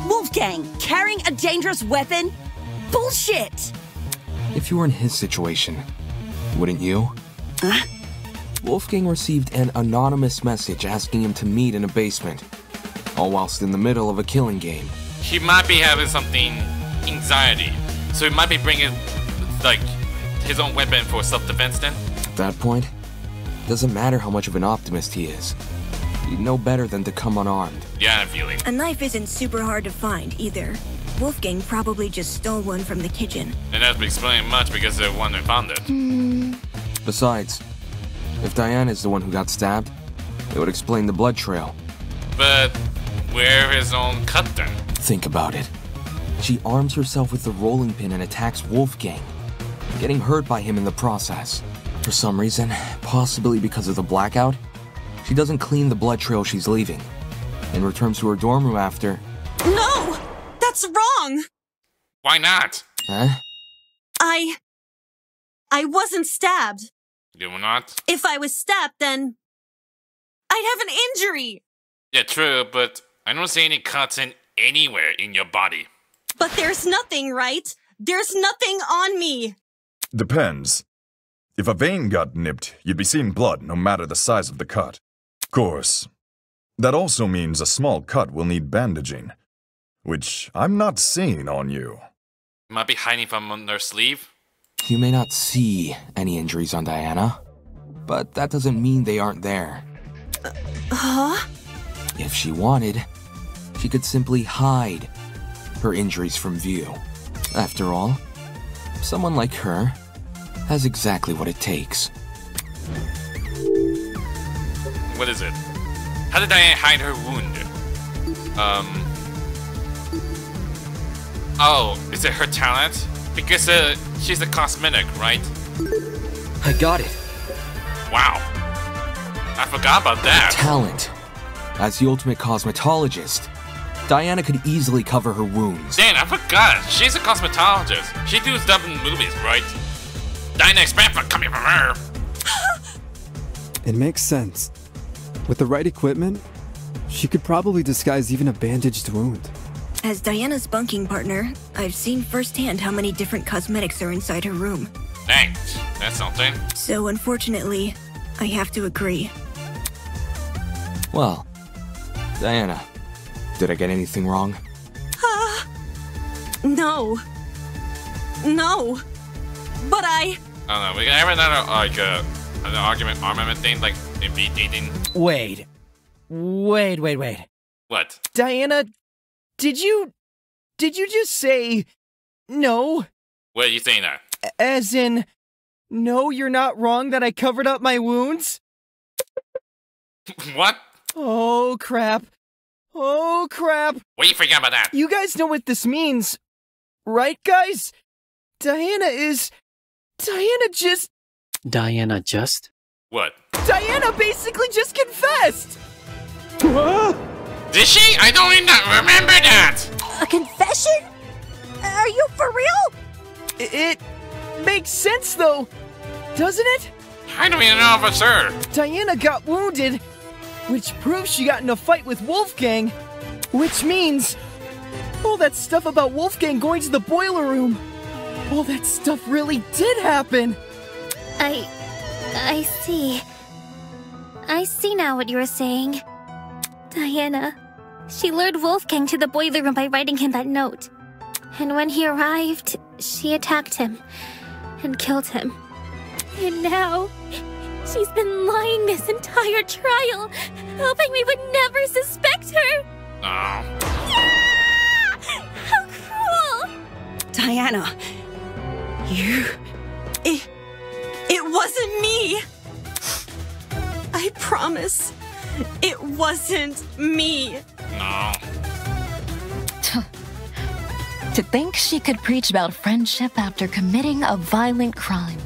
Wolfgang, carrying a dangerous weapon? Bullshit! If you were in his situation, wouldn't you? Wolfgang received an anonymous message asking him to meet in a basement, all whilst in the middle of a killing game. He might be having something anxiety, so he might be bringing like his own weapon for self-defense then. At that point, it doesn't matter how much of an optimist he is. He'd know better than to come unarmed. Yeah, I'm feeling. A knife isn't super hard to find either. Wolfgang probably just stole one from the kitchen. And that's explaining much because they're the one that found it. Besides, if Diana is the one who got stabbed, it would explain the blood trail. But where his own cut then? Think about it. She arms herself with the rolling pin and attacks Wolfgang, getting hurt by him in the process. For some reason, possibly because of the blackout, she doesn't clean the blood trail she's leaving, and returns to her dorm room after. No! That's wrong! Why not? Huh? I wasn't stabbed. You were not? If I was stabbed, then I'd have an injury. Yeah, true, but I don't see any cuts in anywhere in your body. But there's nothing, right? There's nothing on me. Depends. If a vein got nipped, you'd be seeing blood no matter the size of the cut. Of course, that also means a small cut will need bandaging, which I'm not seeing on you. Might be hiding from under her sleeve. You may not see any injuries on Diana, but that doesn't mean they aren't there. Huh? If she wanted, she could simply hide her injuries from view. After all, someone like her has exactly what it takes. What is it? How did Diana hide her wound? Oh, is it her talent? Because she's a cosmetic, right? I got it. Wow. I forgot about that. Talent. As the ultimate cosmetologist, Diana could easily cover her wounds. Dan, I forgot. She's a cosmetologist. She does stuff in movies, right? Diana expect for coming from her. It makes sense. With the right equipment, she could probably disguise even a bandaged wound. As Diana's bunking partner, I've seen firsthand how many different cosmetics are inside her room. Thanks. That's something. So unfortunately, I have to agree. Well, Diana, did I get anything wrong? No. No. But I don't know. We can have another like an argument armament thing, like in beat dating. Wait. What? Diana, did you just say no? What are you saying that? As in, no, you're not wrong that I covered up my wounds? What? Oh, crap. Oh, crap. What do you forget about that? You guys know what this means, right, guys? Diana just... What? Diana basically just confessed! Did she? I don't even remember that! A confession? Are you for real? It makes sense, though, doesn't it? I don't even know for sure. Diana got wounded, which proves she got in a fight with Wolfgang, which means all that stuff about Wolfgang going to the boiler room, all that stuff really did happen. I see. I see now what you were saying. Diana, she lured Wolfgang to the boiler room by writing him that note. And when he arrived, she attacked him and killed him. And now, She's been lying this entire trial, hoping we would never suspect her. Oh. How cruel! Diana, It wasn't me! I promise, it wasn't me. No. To think she could preach about friendship after committing a violent crime.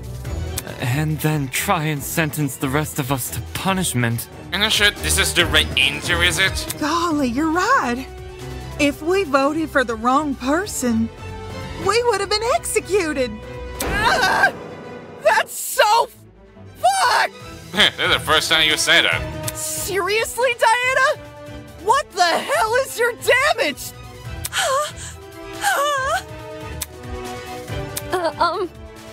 And then try and sentence the rest of us to punishment. I'm not sure this is the right answer, is it? Golly, you're right. If we voted for the wrong person, we would have been executed. That's so fucked! This is the first time you say that. Seriously, Diana? What the hell is your damage?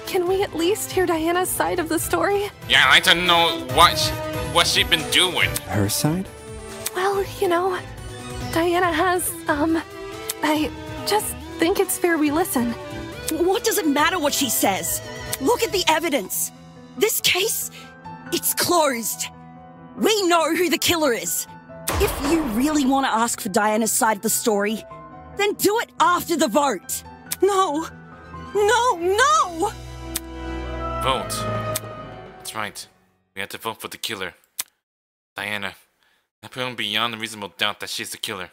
Can we at least hear Diana's side of the story? Yeah, I'd like to know what she's been doing. Her side? Well, you know, Diana has, I just think it's fair we listen. What does it matter what she says? Look at the evidence. This case, it's closed. We know who the killer is. If you really want to ask for Diana's side of the story, then do it after the vote. No! No! Vote. That's right. We have to vote for the killer. Diana, I've proven beyond a reasonable doubt that she's the killer.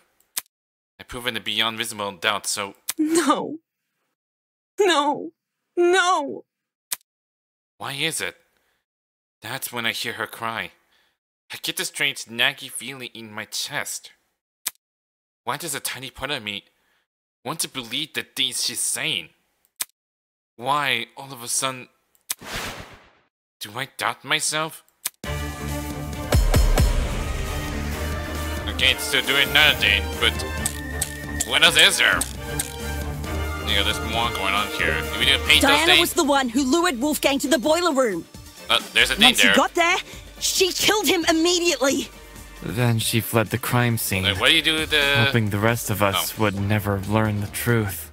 I've proven it beyond reasonable doubt, so... No! Why is it? That's when I hear her cry. I get this strange naggy feeling in my chest. Why does a tiny part of me want to believe the things she's saying? Why, all of a sudden... Do I doubt myself? Okay, it's still doing another thing, but... What else is there? Yeah, there's more going on here. Do we need to paint those Diana things? was the one who lured Wolfgang to the boiler room. There's a thing Once there. he got there, she killed him immediately. Then she fled the crime scene. Wait, what do you do with the... Hoping the rest of us would never learn the truth.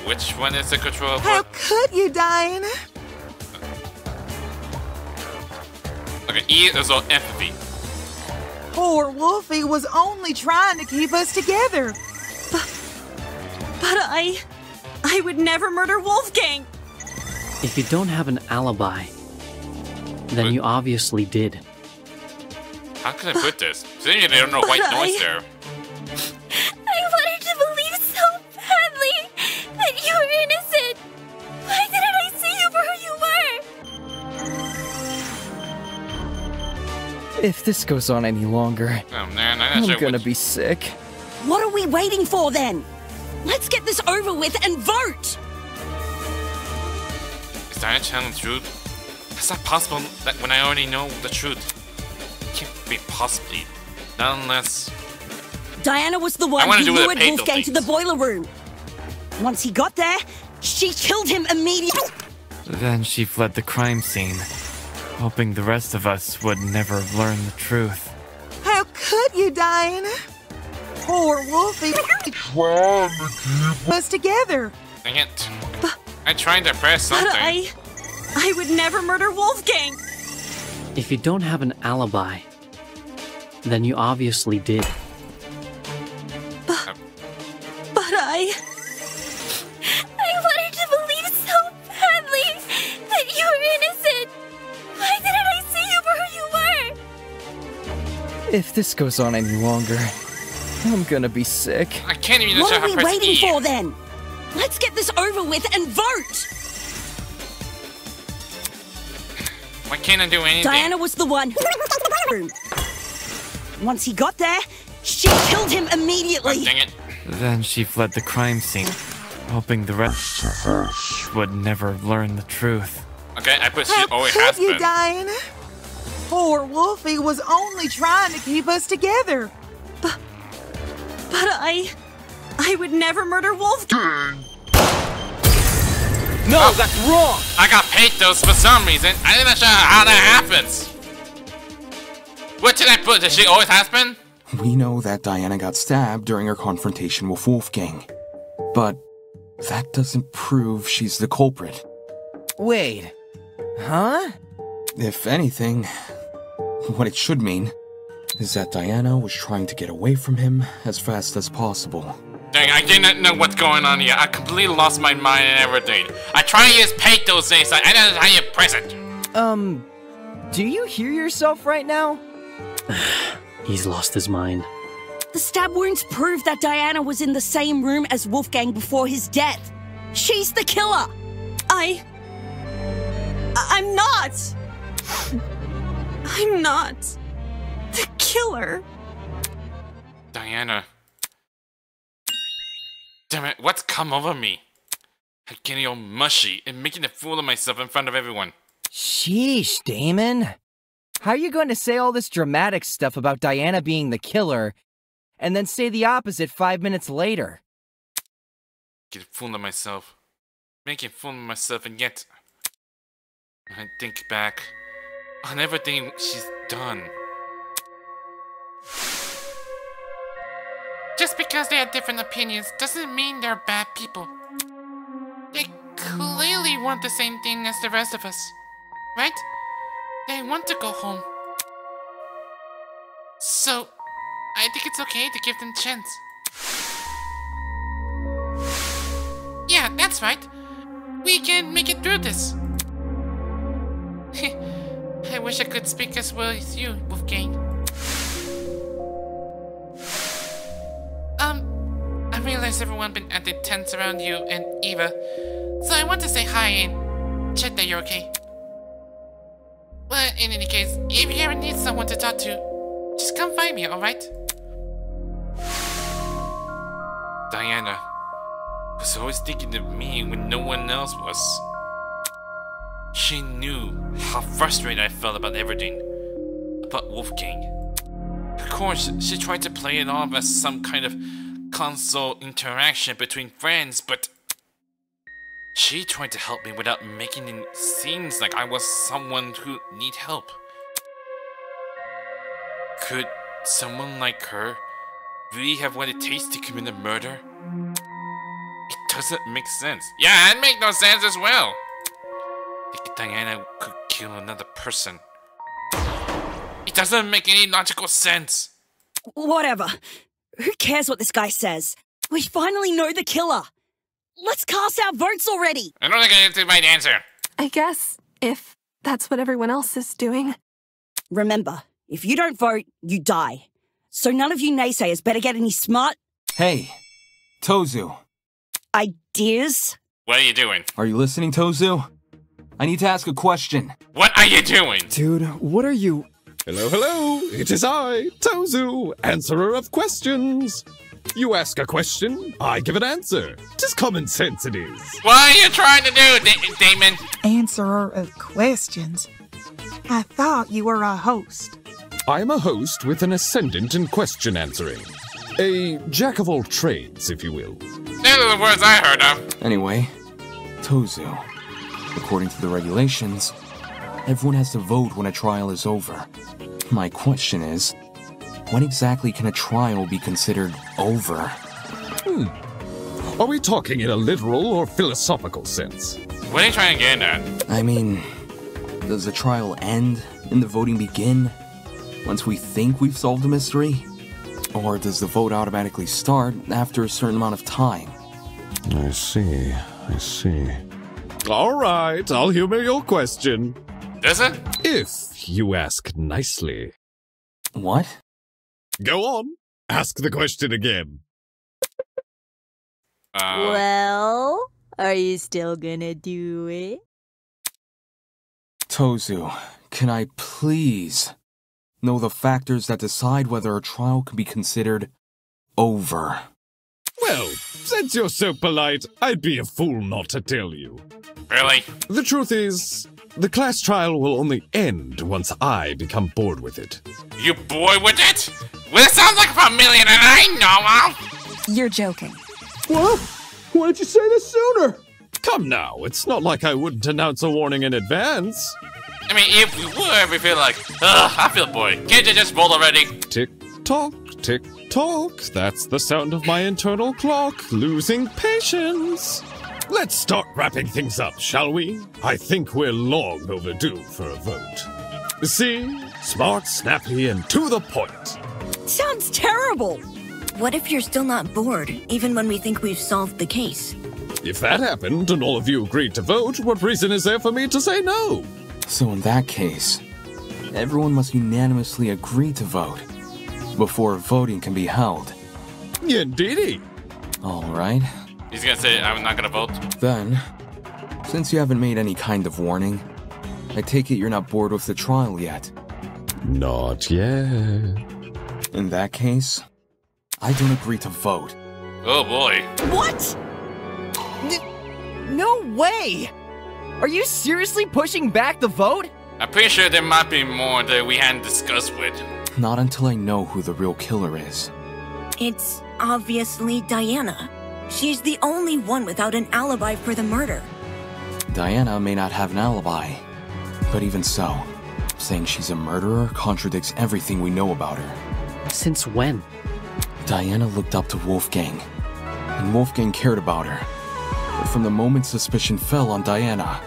Which one is the control? How could you, Diana? Okay, E is all empathy. Poor Wolfie was only trying to keep us together. But I would never murder Wolfgang. If you don't have an alibi, then you obviously did. How can I put this? Saying they don't know white noise there. I wanted to believe so badly that you were innocent. Why didn't I see you for who you were? If this goes on any longer, Oh man, I'm not I'm sure gonna which... be sick. What are we waiting for then? Let's get this over with and vote! Is Diana telling the truth? Is that possible that when I already know the truth? It can't be possibly. Not unless... Diana was the I one wanna who do the lured paint Wolfgang to things. the boiler room. Once he got there, she killed him immediately. Then she fled the crime scene. Hoping the rest of us would never learn the truth. How could you, Diana? Poor Wolfie trying to keep us together. Dang it. I tried to press But something. I would never murder Wolfgang. If you don't have an alibi, then you obviously did. But I wanted to believe so badly that you were innocent. Why didn't I see you for who you were? If this goes on any longer, I'm gonna be sick. I can't even What know are how we to press waiting E. for then? Let's get this over with and vote! Why can't I do anything? Diana was the one who... Once he got there, she killed him immediately. Dang it. Then she fled the crime scene. Hoping the rest of us would never learn the truth. Okay, I put she How always could has you, been. Diana? Poor Wolfie was only trying to keep us together. But I would never murder Wolfgang. No, that's wrong! I got pathos for some reason. I'm not sure how that happens. What did I put? Does she always has been? We know that Diana got stabbed during her confrontation with Wolfgang. But that doesn't prove she's the culprit. Wait. Huh? If anything, what it should mean is that Diana was trying to get away from him as fast as possible. Dang, I didn't know what's going on here. I completely lost my mind and everything. I try to use paint those things, I don't know how you present. Do you hear yourself right now? He's lost his mind. The stab wounds prove that Diana was in the same room as Wolfgang before his death. She's the killer! I'm not! I'm not the killer. Diana. Damn it, what's come over me? I'm getting all mushy and making a fool of myself in front of everyone. Sheesh, Damon. How are you going to say all this dramatic stuff about Diana being the killer, and then say the opposite 5 minutes later? Get a fool of myself. Making a fool of myself, and yet I think back on everything she's done. Just because they have different opinions doesn't mean they're bad people. They clearly want the same thing as the rest of us, right? They want to go home. So, I think it's okay to give them a chance. Yeah, that's right. We can make it through this. I wish I could speak as well as you, Wolfgang. I realize everyone been at the tents around you and Eva, so I want to say hi and check that you're okay. But in any case, if you ever need someone to talk to, just come find me, alright? Diana was always thinking of me when no one else was. She knew how frustrated I felt about everything. About Wolfgang. Of course, she tried to play it off as some kind of console interaction between friends, but she tried to help me without making it seem like I was someone who need help. Could someone like her really have what it takes to commit a murder? It doesn't make sense. Yeah, it makes no sense as well. Like Diana could kill another person. It doesn't make any logical sense. Whatever. Who cares what this guy says? We finally know the killer. Let's cast our votes already. I don't think I have the right answer. I guess, if that's what everyone else is doing. Remember, if you don't vote, you die. So none of you naysayers better get any smart... Hey, Tozu. Ideas? What are you doing? Are you listening, Tozu? I need to ask a question. What are you doing? Dude, what are you... Hello, hello, it is I, Tozu, answerer of questions. You ask a question, I give an answer. 'Tis common sense it is. What are you trying to do, Damon? Answerer of questions? I thought you were a host. I'm a host with an ascendant in question answering. A jack of all trades, if you will. Those are the words I heard of. Anyway, Tozu, according to the regulations, everyone has to vote when a trial is over. My question is, when exactly can a trial be considered over? Are we talking in a literal or philosophical sense? What are you trying to get at? I mean, does the trial end and the voting begin once we think we've solved the mystery? Or does the vote automatically start after a certain amount of time? I see. All right, I'll humor your question. Does it? If you ask nicely. What? Go on. Ask the question again. Well, are you still gonna do it? Tozu, can I please know the factors that decide whether a trial can be considered over? Well, since you're so polite, I'd be a fool not to tell you. Really? The truth is, the class trial will only end once I become bored with it. You bored with it? Well, it sounds like a familiar that I know of. You're joking. What? Why didn't you say this sooner? Come now, it's not like I wouldn't announce a warning in advance. I mean, if we would, we feel like, I feel bored. Can't you just roll already? Tick-tock, tick-tock. That's the sound of my internal clock losing patience. Let's start wrapping things up, shall we? I think we're long overdue for a vote. See? Smart, snappy, and to the point. Sounds terrible! What if you're still not bored, even when we think we've solved the case? If that happened and all of you agreed to vote, what reason is there for me to say no? So in that case, everyone must unanimously agree to vote before voting can be held. Indeedy. All right. He's gonna say, I'm not gonna vote. Then, since you haven't made any kind of warning, I take it you're not bored with the trial yet. Not yet. In that case, I don't agree to vote. Oh boy. What? No way! Are you seriously pushing back the vote? I'm pretty sure there might be more that we hadn't discussed with. Not until I know who the real killer is. It's obviously Diana. She's the only one without an alibi for the murder. Diana may not have an alibi, but even so, saying she's a murderer contradicts everything we know about her. Since when? Diana looked up to Wolfgang, and Wolfgang cared about her. But from the moment suspicion fell on Diana,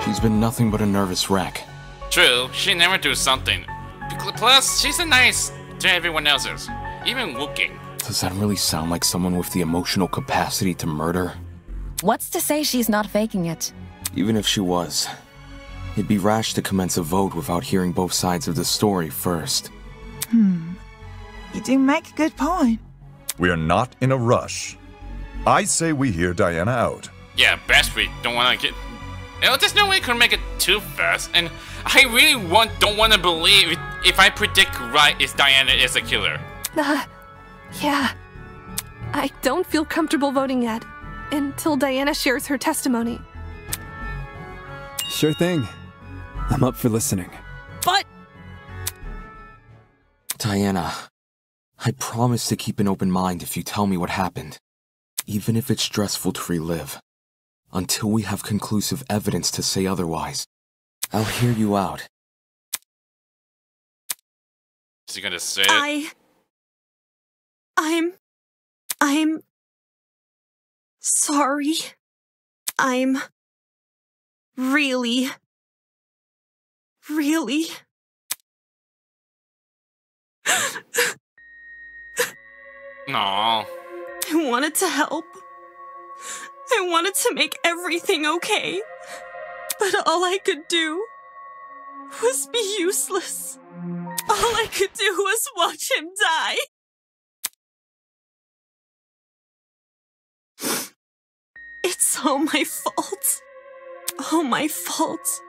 she's been nothing but a nervous wreck. True, she never do something. Plus, she's nice to everyone else's, even Wolfgang. Does that really sound like someone with the emotional capacity to murder? What's to say she's not faking it? Even if she was, it'd be rash to commence a vote without hearing both sides of the story first. You do make a good point. We are not in a rush. I say we hear Diana out. Yeah, best we don't want to get... there's no way I could make it too fast, and I really don't want to believe if I predict right is Diana is a killer. Yeah. I don't feel comfortable voting yet, until Diana shares her testimony. Sure thing. I'm up for listening. But... Diana, I promise to keep an open mind if you tell me what happened, even if it's stressful to relive. Until we have conclusive evidence to say otherwise, I'll hear you out. Is he gonna say it? I'm sorry. I'm really No. I wanted to help. I wanted to make everything okay. But all I could do was be useless. All I could do was watch him die. It's all my fault. All my fault.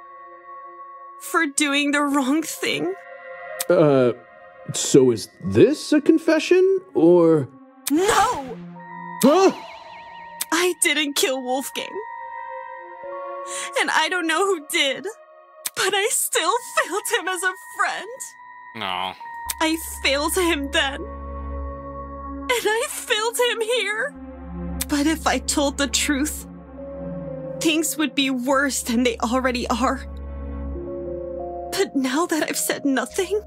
For doing the wrong thing. So is this a confession, or...? No! Huh? I didn't kill Wolfgang. And I don't know who did. But I still failed him as a friend. No. I failed him then. And I failed him here. But if I told the truth, things would be worse than they already are. But now that I've said nothing...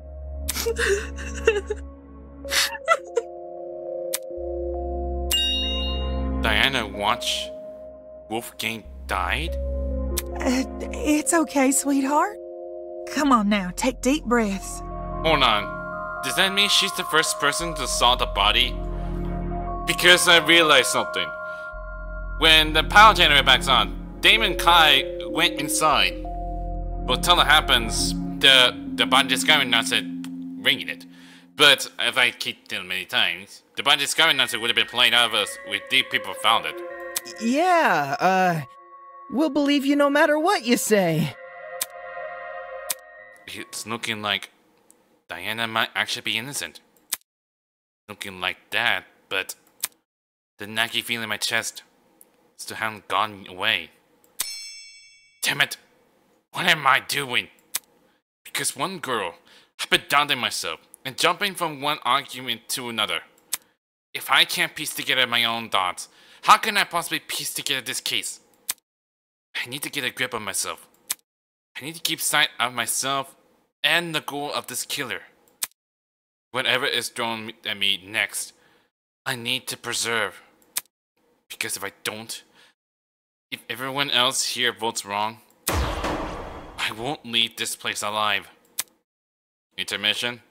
Diana watched Wolfgang died? It's okay, sweetheart. Come on now, take deep breaths. Hold on. Does that mean she's the first person to saw the body? Because I realized something. When the power generator backs on, Damon Kai went inside. Well, until it happens, the body discovery announcer ringing it. But if I keep telling many times, the body discovery announcer would have been played out of us with deep people found it. Yeah, we'll believe you no matter what you say. It's looking like Diana might actually be innocent. Looking like that, but the nagging feeling in my chest still hasn't gone away. Damn it! What am I doing? Because one girl, I've been doubting myself and jumping from one argument to another. If I can't piece together my own thoughts, how can I possibly piece together this case? I need to get a grip on myself. I need to keep sight of myself and the goal of this killer. Whatever is thrown at me next, I need to preserve. Because if I don't, If everyone else here votes wrong, I won't leave this place alive. Intermission?